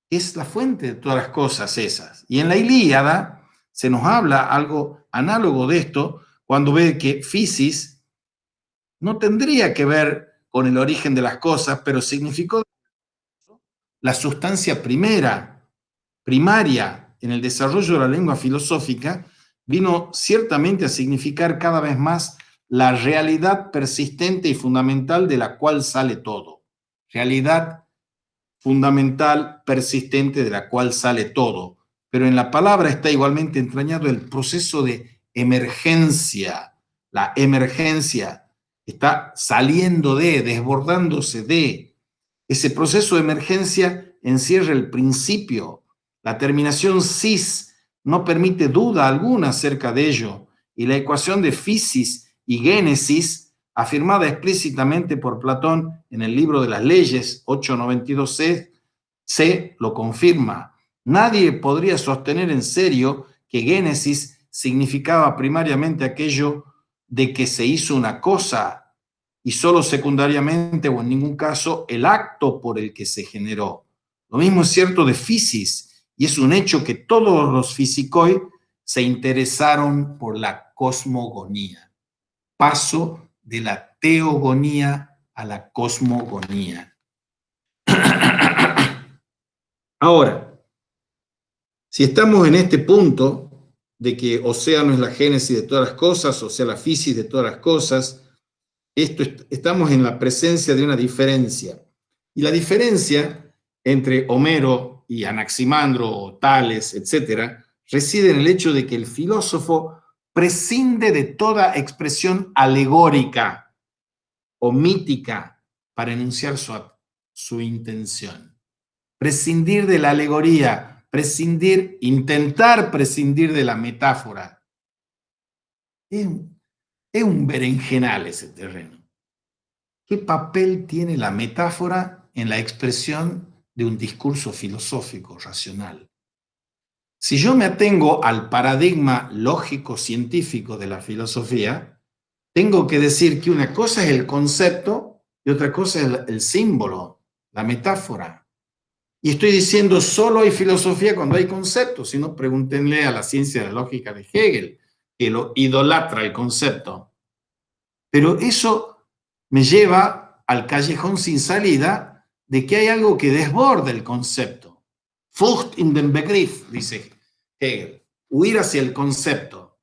Speaker 1: Es la fuente de todas las cosas esas. Y en la Ilíada se nos habla algo análogo de esto cuando ve que physis no tendría que ver con el origen de las cosas, pero significó la sustancia primera, primaria en el desarrollo de la lengua filosófica, vino ciertamente a significar cada vez más la realidad persistente y fundamental de la cual sale todo. Realidad fundamental, persistente, de la cual sale todo. Pero en la palabra está igualmente entrañado el proceso de emergencia. La emergencia está saliendo de, desbordándose de. Ese proceso de emergencia encierra el principio. La terminación cis no permite duda alguna acerca de ello. Y la ecuación de physis y génesis, afirmada explícitamente por Platón en el libro de las leyes 892c, lo confirma. Nadie podría sostener en serio que génesis significaba primariamente aquello de que se hizo una cosa y solo secundariamente o en ningún caso el acto por el que se generó. Lo mismo es cierto de physis, y es un hecho que todos los physikoi se interesaron por la cosmogonía. Paso de la teogonía a la cosmogonía. Ahora, si estamos en este punto de que océano es la génesis de todas las cosas, o sea, la physis de todas las cosas, estamos en la presencia de una diferencia. Y la diferencia entre Homero y Anaximandro, o Tales, etc., reside en el hecho de que el filósofo prescinde de toda expresión alegórica o mítica para enunciar su intención. Prescindir de la alegoría, intentar prescindir de la metáfora. Es un berenjenal ese terreno. ¿Qué papel tiene la metáfora en la expresión de un discurso filosófico racional? Si yo me atengo al paradigma lógico-científico de la filosofía, tengo que decir que una cosa es el concepto y otra cosa es el símbolo, la metáfora. Y estoy diciendo solo hay filosofía cuando hay conceptos, si no pregúntenle a la ciencia de la lógica de Hegel, que lo idolatra el concepto. Pero eso me lleva al callejón sin salida de que hay algo que desborda el concepto. Flucht in den Begriff, dice Hegel, huir hacia el concepto.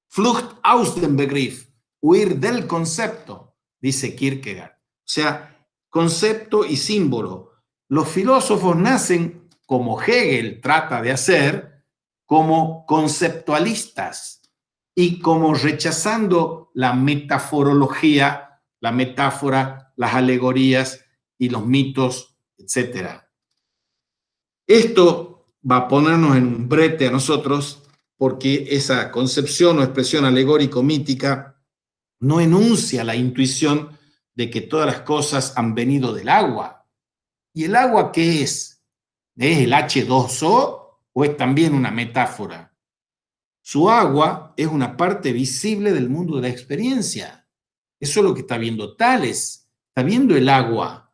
Speaker 1: Flucht aus dem Begriff, huir del concepto, dice Kierkegaard. O sea, concepto y símbolo. Los filósofos nacen, como Hegel trata de hacer, como conceptualistas y como rechazando la metaforología, la metáfora, las alegorías y los mitos, etc. Esto va a ponernos en un brete a nosotros porque esa concepción o expresión alegórico-mítica no enuncia la intuición de que todas las cosas han venido del agua. ¿Y el agua qué es? ¿Es el H2O o es también una metáfora? Su agua es una parte visible del mundo de la experiencia. Eso es lo que está viendo Tales. Está viendo el agua.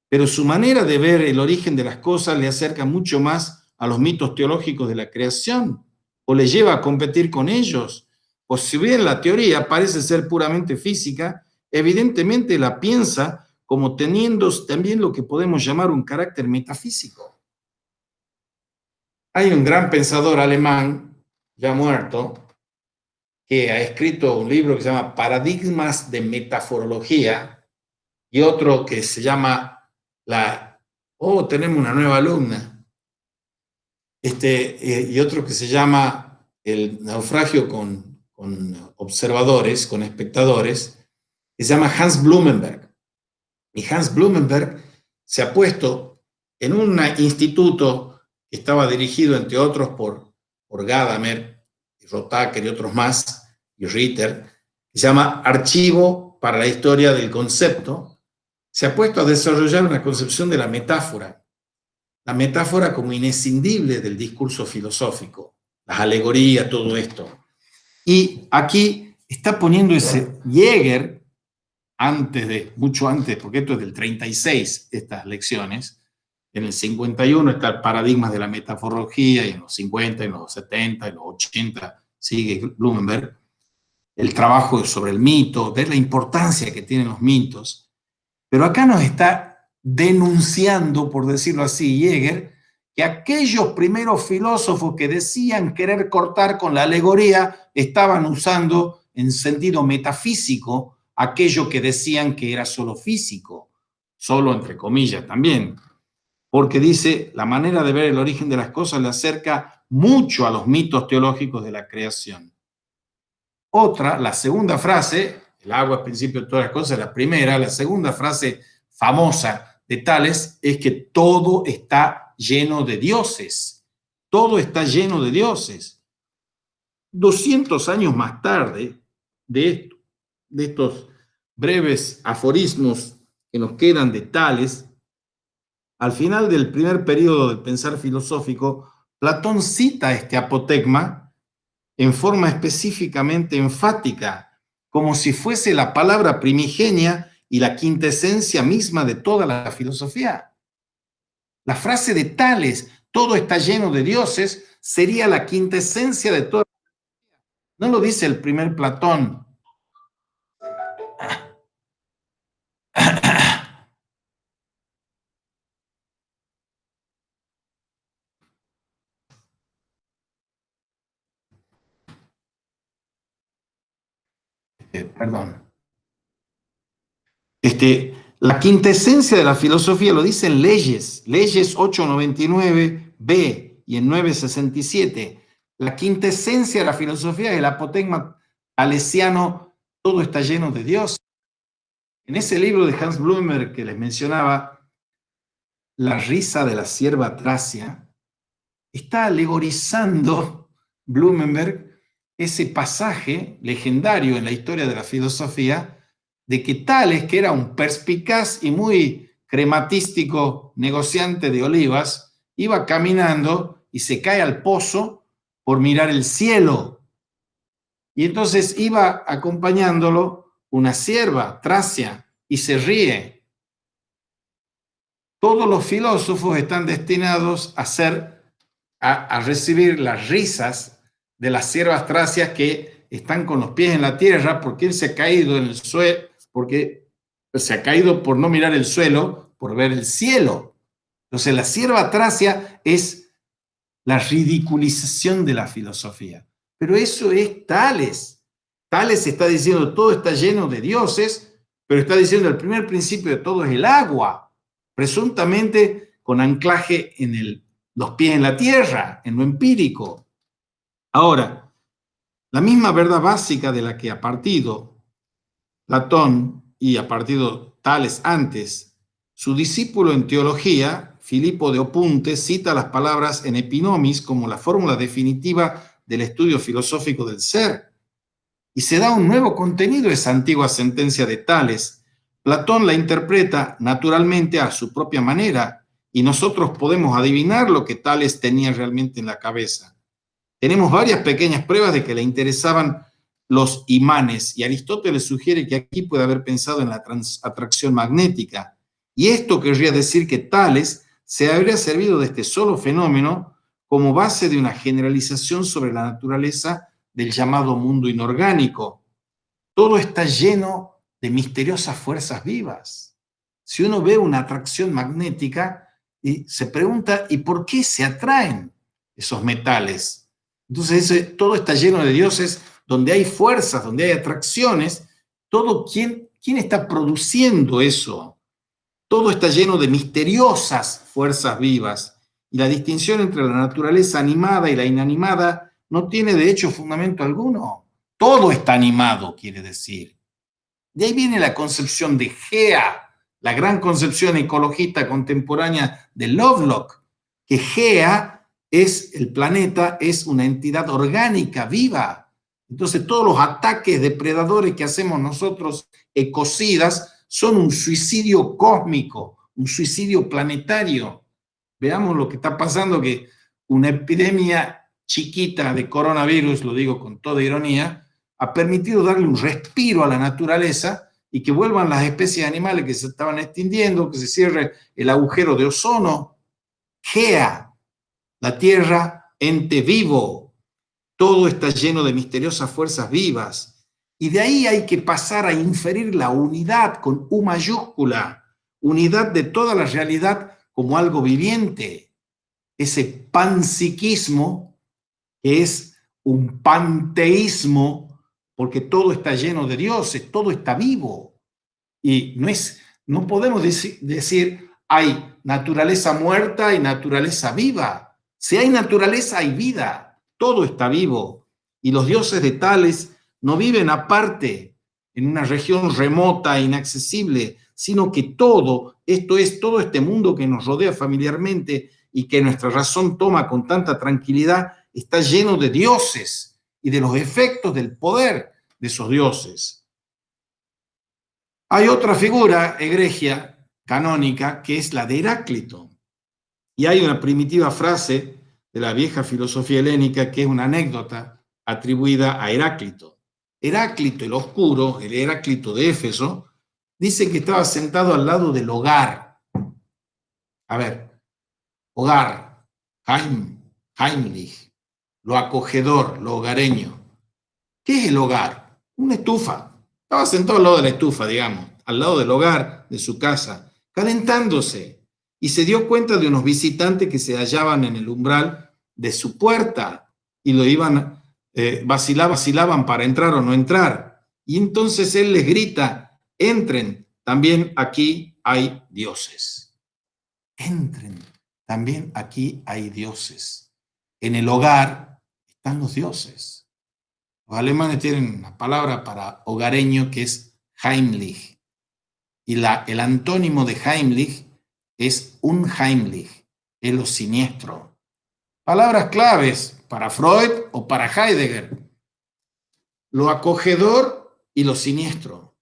Speaker 1: Pero su manera de ver el origen de las cosas le acerca mucho más a los mitos teológicos de la creación o le lleva a competir con ellos. O si bien la teoría parece ser puramente física, evidentemente la piensa como teniendo también lo que podemos llamar un carácter metafísico. Hay un gran pensador alemán, ya muerto, que ha escrito un libro que se llama Paradigmas de Metaforología y otro que se llama tenemos una nueva alumna. Y otro que se llama El naufragio con observadores, con espectadores, que se llama Hans Blumenberg. Y Hans Blumenberg se ha puesto en un instituto que estaba dirigido, entre otros, por Gadamer, Rotaker y otros más, y Ritter, que se llama Archivo para la Historia del Concepto. Se ha puesto a desarrollar una concepción de la metáfora como inescindible del discurso filosófico, las alegorías, todo esto. Y aquí está poniendo ese Jäger, mucho antes, porque esto es del 36, estas lecciones. En el 51 está el paradigma de la metaforología, y en los 50, en los 70, en los 80 sigue Blumenberg. El trabajo sobre el mito, ver la importancia que tienen los mitos. Pero acá nos está denunciando, por decirlo así, Jäger, que aquellos primeros filósofos que decían querer cortar con la alegoría estaban usando en sentido metafísico aquello que decían que era solo físico, solo entre comillas también, porque dice, la manera de ver el origen de las cosas le acerca mucho a los mitos teológicos de la creación. Otra, la segunda frase, el agua es principio de todas las cosas, la primera, la segunda frase famosa de Tales es que todo está lleno de dioses. Todo está lleno de dioses. 200 años más tarde de estos breves aforismos que nos quedan de Tales, al final del primer periodo del pensar filosófico, Platón cita este apotegma en forma específicamente enfática, como si fuese la palabra primigenia y la quintesencia misma de toda la filosofía. La frase de Tales, todo está lleno de dioses, sería la quintesencia de toda. No lo dice el primer Platón. Perdón. La quintesencia de la filosofía lo dicen leyes 899b y en 967. La quintesencia de la filosofía es el apotegma talesiano, todo está lleno de Dios. En ese libro de Hans Blumenberg que les mencionaba, La risa de la cierva Tracia, está alegorizando Blumenberg ese pasaje legendario en la historia de la filosofía de que Tales, que era un perspicaz y muy crematístico negociante de olivas, iba caminando y se cae al pozo por mirar el cielo. Y entonces iba acompañándolo una sierva tracia y se ríe. Todos los filósofos están destinados a recibir las risas de las siervas tracias que están con los pies en la tierra porque él se ha caído en el suelo, porque se ha caído por no mirar el suelo, por ver el cielo. Entonces la sierva tracia es la ridiculización de la filosofía. Pero eso es Tales. Tales está diciendo todo está lleno de dioses, pero está diciendo el primer principio de todo es el agua, presuntamente con anclaje en los pies en la tierra, en lo empírico. Ahora, la misma verdad básica de la que ha partido Platón y ha partido Tales antes, su discípulo en teología, Filipo de Opunte, cita las palabras en Epinomis como la fórmula definitiva del estudio filosófico del ser. Y se da un nuevo contenido a esa antigua sentencia de Tales. Platón la interpreta naturalmente a su propia manera y nosotros podemos adivinar lo que Tales tenía realmente en la cabeza. Tenemos varias pequeñas pruebas de que le interesaban los imanes y Aristóteles sugiere que aquí puede haber pensado en la atracción magnética. Y esto querría decir que Tales se habría servido de este solo fenómeno como base de una generalización sobre la naturaleza del llamado mundo inorgánico. Todo está lleno de misteriosas fuerzas vivas. Si uno ve una atracción magnética y se pregunta, ¿y por qué se atraen esos metales? Entonces todo está lleno de dioses, donde hay fuerzas, donde hay atracciones, ¿quién está produciendo eso? Todo está lleno de misteriosas fuerzas vivas. Y la distinción entre la naturaleza animada y la inanimada no tiene de hecho fundamento alguno. Todo está animado, quiere decir. De ahí viene la concepción de Gea, la gran concepción ecologista contemporánea de Lovelock, que Gea es el planeta, es una entidad orgánica, viva. Entonces todos los ataques depredadores que hacemos nosotros, ecocidas, son un suicidio cósmico, un suicidio planetario. Veamos lo que está pasando, que una epidemia chiquita de coronavirus, lo digo con toda ironía, ha permitido darle un respiro a la naturaleza y que vuelvan las especies animales que se estaban extinguiendo, que se cierre el agujero de ozono. Gea, la Tierra, ente vivo, todo está lleno de misteriosas fuerzas vivas. Y de ahí hay que pasar a inferir la unidad con U mayúscula, unidad de toda la realidad como algo viviente. Ese panpsiquismo, que es un panteísmo, porque todo está lleno de dioses, todo está vivo. Y no podemos decir hay naturaleza muerta y naturaleza viva. Si hay naturaleza, hay vida. Todo está vivo. Y los dioses de Tales no viven aparte, en una región remota, inaccesible, sino que todo, esto es todo este mundo que nos rodea familiarmente y que nuestra razón toma con tanta tranquilidad, está lleno de dioses y de los efectos del poder de esos dioses. Hay otra figura egregia, canónica, que es la de Heráclito. Y hay una primitiva frase de la vieja filosofía helénica que es una anécdota atribuida a Heráclito. Heráclito el oscuro, el Heráclito de Éfeso, dice que estaba sentado al lado del hogar. A ver, hogar, Heimlich, lo acogedor, lo hogareño. ¿Qué es el hogar? Una estufa. Estaba sentado al lado de la estufa, digamos, al lado del hogar, de su casa, calentándose. Y se dio cuenta de unos visitantes que se hallaban en el umbral de su puerta y lo iban, vacilaban para entrar o no entrar. Y entonces él les grita, entren, también aquí hay dioses. Entren, también aquí hay dioses. En el hogar están los dioses. Los alemanes tienen una palabra para hogareño que es Heimlich. Y el antónimo de Heimlich es unheimlich, es lo siniestro. Palabras claves para Freud o para Heidegger. Lo acogedor y lo siniestro.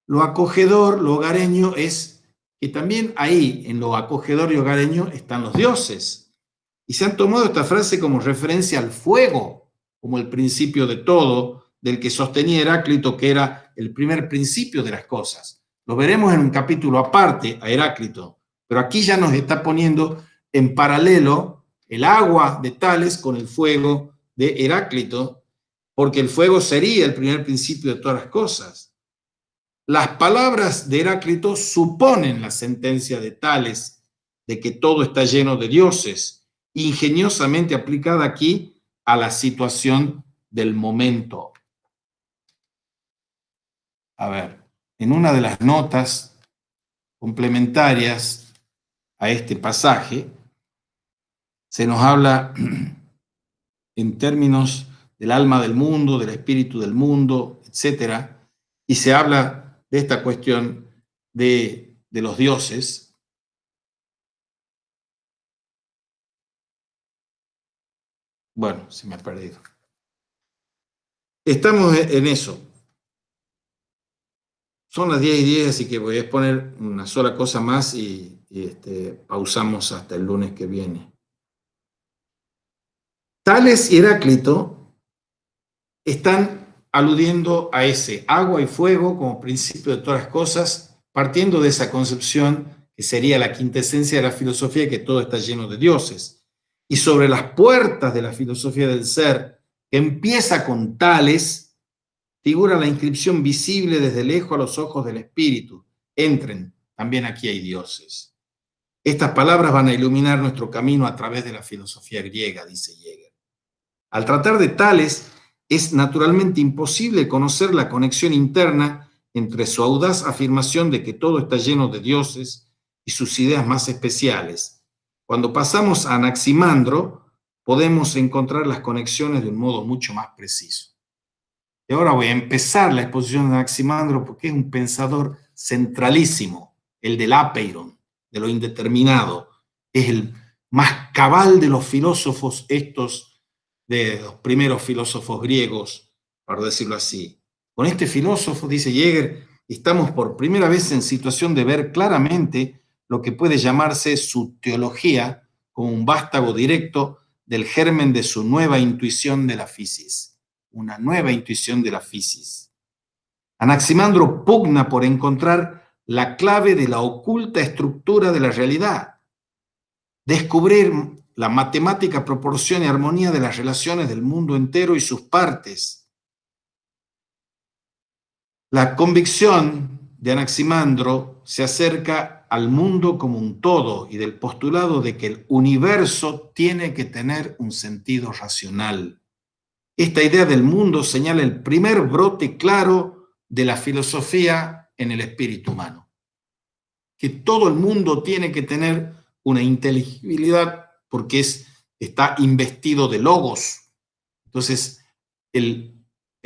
Speaker 1: Lo acogedor, lo hogareño, es que también ahí, en lo acogedor y hogareño, están los dioses. Y se han tomado esta frase como referencia al fuego, como el principio de todo, del que sostenía Heráclito que era el primer principio de las cosas. Lo veremos en un capítulo aparte a Heráclito, pero aquí ya nos está poniendo en paralelo el agua de Tales con el fuego de Heráclito, porque el fuego sería el primer principio de todas las cosas. Las palabras de Heráclito suponen la sentencia de Tales de que todo está lleno de dioses, ingeniosamente aplicada aquí a la situación del momento. A ver, en una de las notas complementarias a este pasaje, se nos habla en términos del alma del mundo, del espíritu del mundo, etc. Y se habla de esta cuestión de los dioses. Bueno, se me ha perdido. Estamos en eso. Son las 10:10, así que voy a exponer una sola cosa más y pausamos hasta el lunes que viene. Tales y Heráclito están aludiendo a ese agua y fuego como principio de todas las cosas, partiendo de esa concepción que sería la quintesencia de la filosofía, que todo está lleno de dioses. Y sobre las puertas de la filosofía del ser, que empieza con Tales, figura la inscripción visible desde lejos a los ojos del espíritu. Entren, también aquí hay dioses. Estas palabras van a iluminar nuestro camino a través de la filosofía griega, dice Jäger. Al tratar de Tales, es naturalmente imposible conocer la conexión interna entre su audaz afirmación de que todo está lleno de dioses y sus ideas más especiales. Cuando pasamos a Anaximandro, podemos encontrar las conexiones de un modo mucho más preciso. Y ahora voy a empezar la exposición de Anaximandro porque es un pensador centralísimo, el del apeiron, de lo indeterminado. Es el más cabal de los filósofos estos, de los primeros filósofos griegos, para decirlo así. Con este filósofo, dice Jäger, estamos por primera vez en situación de ver claramente lo que puede llamarse su teología como un vástago directo del germen de su nueva intuición de la fisis. Una nueva intuición de la fisis. Anaximandro pugna por encontrar la clave de la oculta estructura de la realidad, descubrir la matemática proporción y armonía de las relaciones del mundo entero y sus partes. La convicción de Anaximandro se acerca al mundo como un todo y del postulado de que el universo tiene que tener un sentido racional. Esta idea del mundo señala el primer brote claro de la filosofía en el espíritu humano. Que todo el mundo tiene que tener una inteligibilidad porque está investido de logos. Entonces, el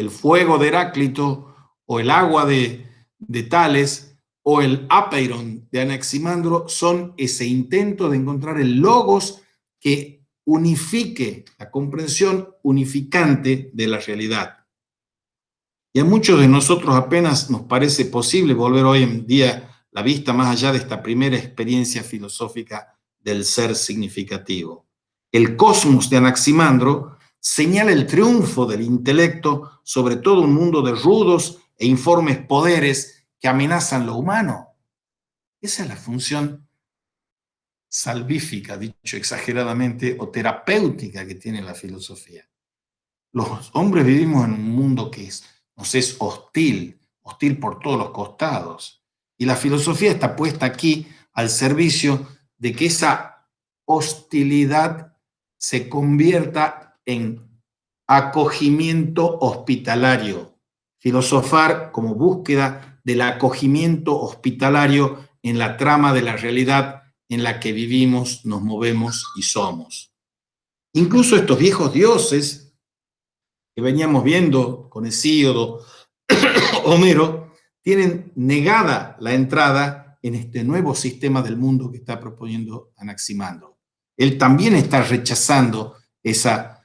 Speaker 1: fuego de Heráclito o el agua de Tales o el apeiron de Anaximandro son ese intento de encontrar el logos que unifique la comprensión unificante de la realidad. Y a muchos de nosotros apenas nos parece posible volver hoy en día la vista más allá de esta primera experiencia filosófica del ser significativo. El cosmos de Anaximandro señala el triunfo del intelecto sobre todo un mundo de rudos e informes poderes que amenazan lo humano. Esa es la función salvífica, dicho exageradamente, o terapéutica que tiene la filosofía. Los hombres vivimos en un mundo que nos es hostil por todos los costados. Y la filosofía está puesta aquí al servicio de que esa hostilidad se convierta en acogimiento hospitalario. Filosofar como búsqueda del acogimiento hospitalario en la trama de la realidad en la que vivimos, nos movemos y somos. Incluso estos viejos dioses que veníamos viendo con Hesíodo, Homero, tienen negada la entrada en este nuevo sistema del mundo que está proponiendo Anaximandro. Él también está rechazando esas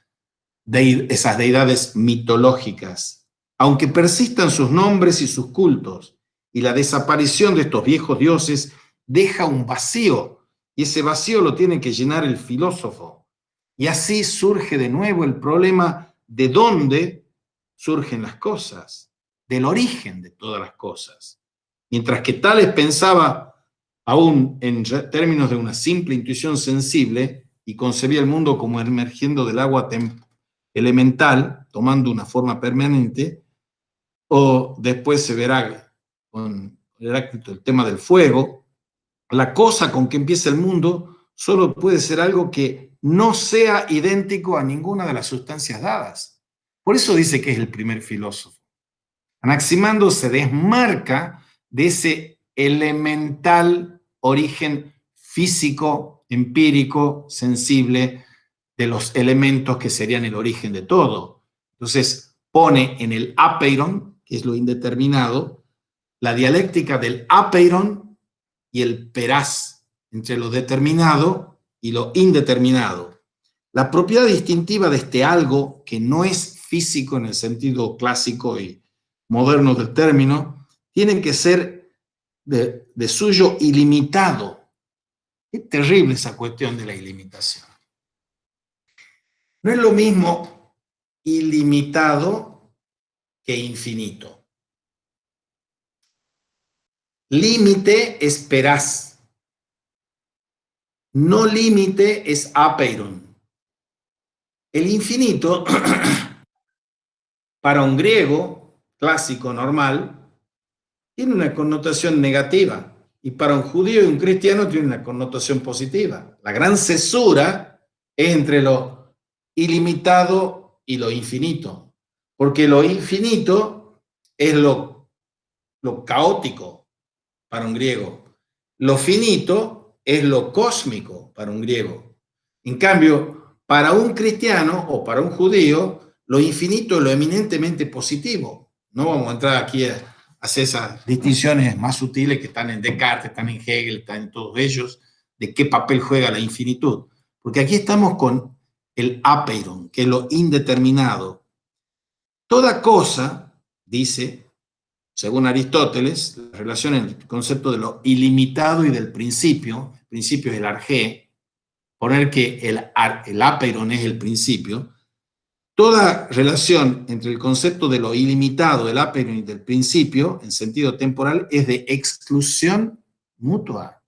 Speaker 1: deidades mitológicas, aunque persistan sus nombres y sus cultos, y la desaparición de estos viejos dioses deja un vacío, y ese vacío lo tiene que llenar el filósofo. Y así surge de nuevo el problema de dónde surgen las cosas, del origen de todas las cosas. Mientras que Tales pensaba aún en términos de una simple intuición sensible y concebía el mundo como emergiendo del agua elemental, tomando una forma permanente, o después se verá con Heráclito el tema del fuego, la cosa con que empieza el mundo solo puede ser algo que no sea idéntico a ninguna de las sustancias dadas. Por eso dice que es el primer filósofo. Anaximandro se desmarca de ese elemental origen físico, empírico, sensible de los elementos que serían el origen de todo. Entonces pone en el apeiron, que es lo indeterminado, la dialéctica del apeiron y el perás, entre lo determinado y lo indeterminado. La propiedad distintiva de este algo, que no es físico en el sentido clásico y moderno del término, tiene que ser de suyo ilimitado. Es terrible esa cuestión de la ilimitación. No es lo mismo ilimitado que infinito. Límite es perás. No límite es apeiron. El infinito, para un griego clásico normal, tiene una connotación negativa, y para un judío y un cristiano tiene una connotación positiva. La gran cesura es entre lo ilimitado y lo infinito, porque lo infinito es lo caótico para un griego, lo finito es lo cósmico para un griego. En cambio, para un cristiano o para un judío, lo infinito es lo eminentemente positivo. No vamos a entrar aquí a hacer esas distinciones más sutiles que están en Descartes, están en Hegel, están en todos ellos, de qué papel juega la infinitud. Porque aquí estamos con el apeiron, que es lo indeterminado. Toda cosa, dice, según Aristóteles, la relación entre el concepto de lo ilimitado y del principio es el arjé, poner que el apeiron es el principio, toda relación entre el concepto de lo ilimitado, del apeiron y del principio, en sentido temporal, es de exclusión mutua.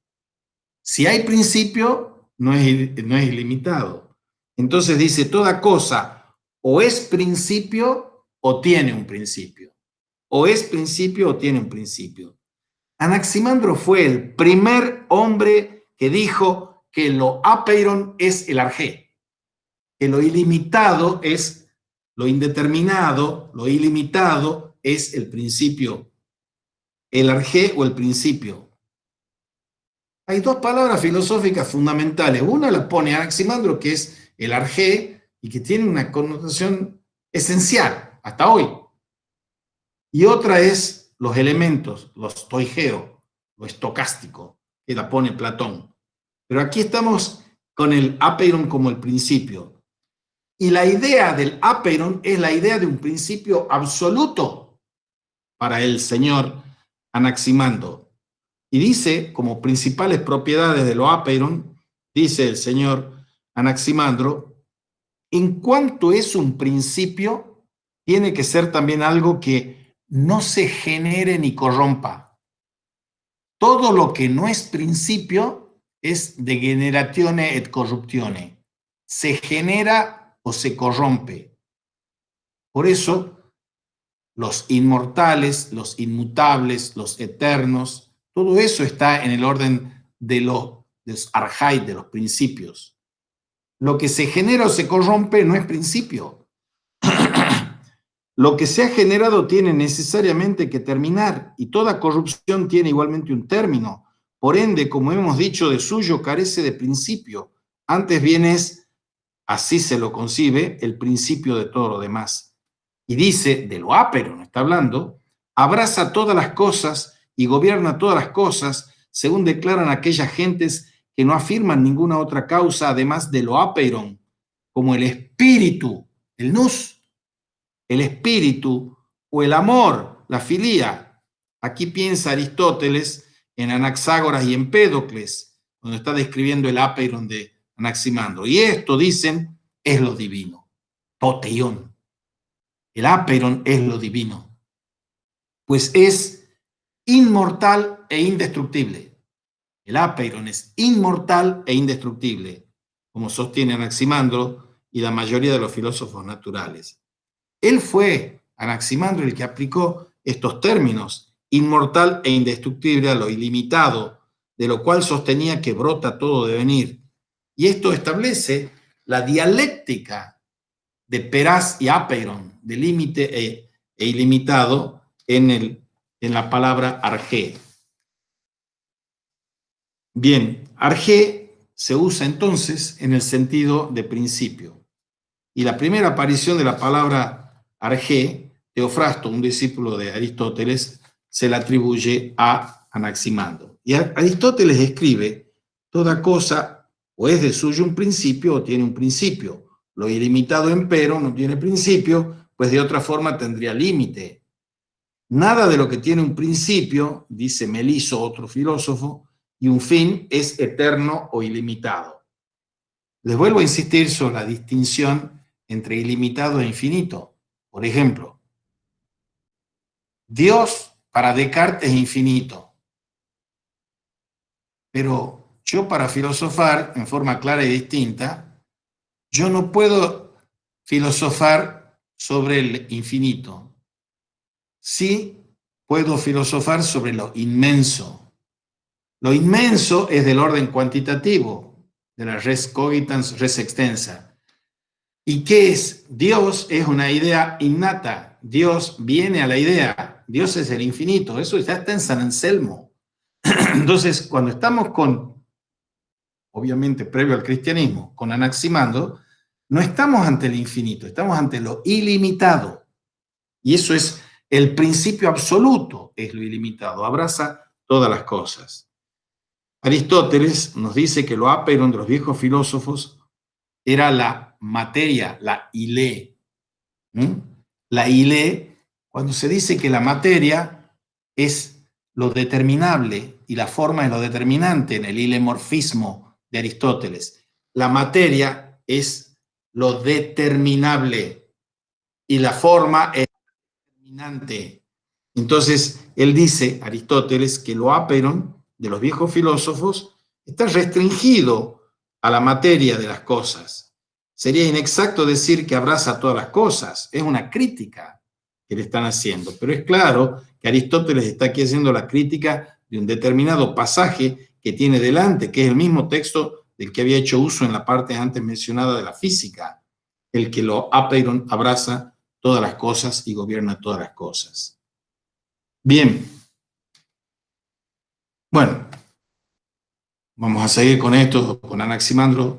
Speaker 1: Si hay principio, no es ilimitado. Entonces dice, toda cosa o es principio o tiene un principio. O es principio o tiene un principio. Anaximandro fue el primer hombre que dijo que lo apeiron es el arjé, que lo ilimitado es lo indeterminado, lo ilimitado es el principio, el arjé o el principio. Hay dos palabras filosóficas fundamentales. Una la pone Anaximandro, que es el arjé, y que tiene una connotación esencial hasta hoy. Y otra es los elementos, los toigeo, lo estocástico, que la pone Platón. Pero aquí estamos con el apeiron como el principio. Y la idea del apeiron es la idea de un principio absoluto para el señor Anaximandro. Y dice, como principales propiedades de lo apeiron, dice el señor Anaximandro, en cuanto es un principio, tiene que ser también algo que no se genere ni corrompa. Todo lo que no es principio es degeneratione et corruptione. Se genera o se corrompe. Por eso, los inmortales, los inmutables, los eternos, todo eso está en el orden de los arjai, de los principios. Lo que se genera o se corrompe no es principio. Lo que se ha generado tiene necesariamente que terminar, y toda corrupción tiene igualmente un término. Por ende, como hemos dicho, de suyo carece de principio. Antes bien es, así se lo concibe, el principio de todo lo demás. Y dice, de lo apeiron está hablando, abraza todas las cosas y gobierna todas las cosas, según declaran aquellas gentes que no afirman ninguna otra causa además de lo apeiron, como el espíritu, el nous, el espíritu o el amor, la filía. Aquí piensa Aristóteles en Anaxágoras y Empédocles, cuando está describiendo el apeiron de Anaximandro. Y esto, dicen, es lo divino. Toteion. El apeiron es lo divino. Pues es inmortal e indestructible. El apeiron es inmortal e indestructible, como sostiene Anaximandro y la mayoría de los filósofos naturales. Él fue, Anaximandro, el que aplicó estos términos, inmortal e indestructible, a lo ilimitado, de lo cual sostenía que brota todo devenir. Y esto establece la dialéctica de peraz y apeiron, de límite e ilimitado, en la palabra argé. Bien, argé se usa entonces en el sentido de principio. Y la primera aparición de la palabra argé, Teofrasto, un discípulo de Aristóteles, se la atribuye a Anaximandro. Y Aristóteles escribe: toda cosa o es de suyo un principio o tiene un principio. Lo ilimitado, empero, no tiene principio, pues de otra forma tendría límite. Nada de lo que tiene un principio, dice Meliso, otro filósofo, y un fin es eterno o ilimitado. Les vuelvo a insistir sobre la distinción entre ilimitado e infinito. Por ejemplo, Dios para Descartes es infinito, pero yo, para filosofar en forma clara y distinta, yo no puedo filosofar sobre el infinito. Sí puedo filosofar sobre lo inmenso. Lo inmenso es del orden cuantitativo, de la res cogitans, res extensa. ¿Y qué es? Dios es una idea innata. Dios viene a la idea. Dios es el infinito. Eso ya está en San Anselmo. Entonces, cuando estamos obviamente previo al cristianismo, con Anaximandro, no estamos ante el infinito, estamos ante lo ilimitado. Y eso es el principio absoluto, es lo ilimitado, abraza todas las cosas. Aristóteles nos dice que lo apeiron de los viejos filósofos era la materia, la ile. La ile, cuando se dice que la materia es lo determinable y la forma es lo determinante en el ilemorfismo de Aristóteles. La materia es lo determinable y la forma es determinante. Entonces, él dice, Aristóteles, que lo apeiron de los viejos filósofos está restringido a la materia de las cosas. Sería inexacto decir que abraza todas las cosas, es una crítica que le están haciendo, pero es claro que Aristóteles está aquí haciendo la crítica de un determinado pasaje que tiene delante, que es el mismo texto del que había hecho uso en la parte antes mencionada de la física, el que lo apeiron abraza todas las cosas y gobierna todas las cosas. Bien, bueno, vamos a seguir con esto, con Anaximandro,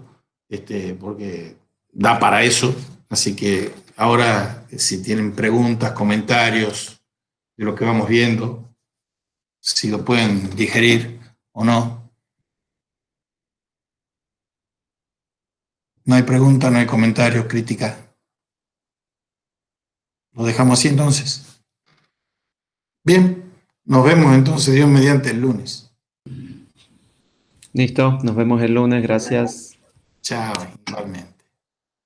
Speaker 1: porque da para eso. Así que ahora, si tienen preguntas, comentarios de lo que vamos viendo, si lo pueden digerir o no. No hay pregunta, no hay comentarios, crítica. Lo dejamos así entonces. Bien, nos vemos entonces, Dios mediante, el lunes.
Speaker 2: Listo, nos vemos el lunes, gracias.
Speaker 1: Chao, igualmente.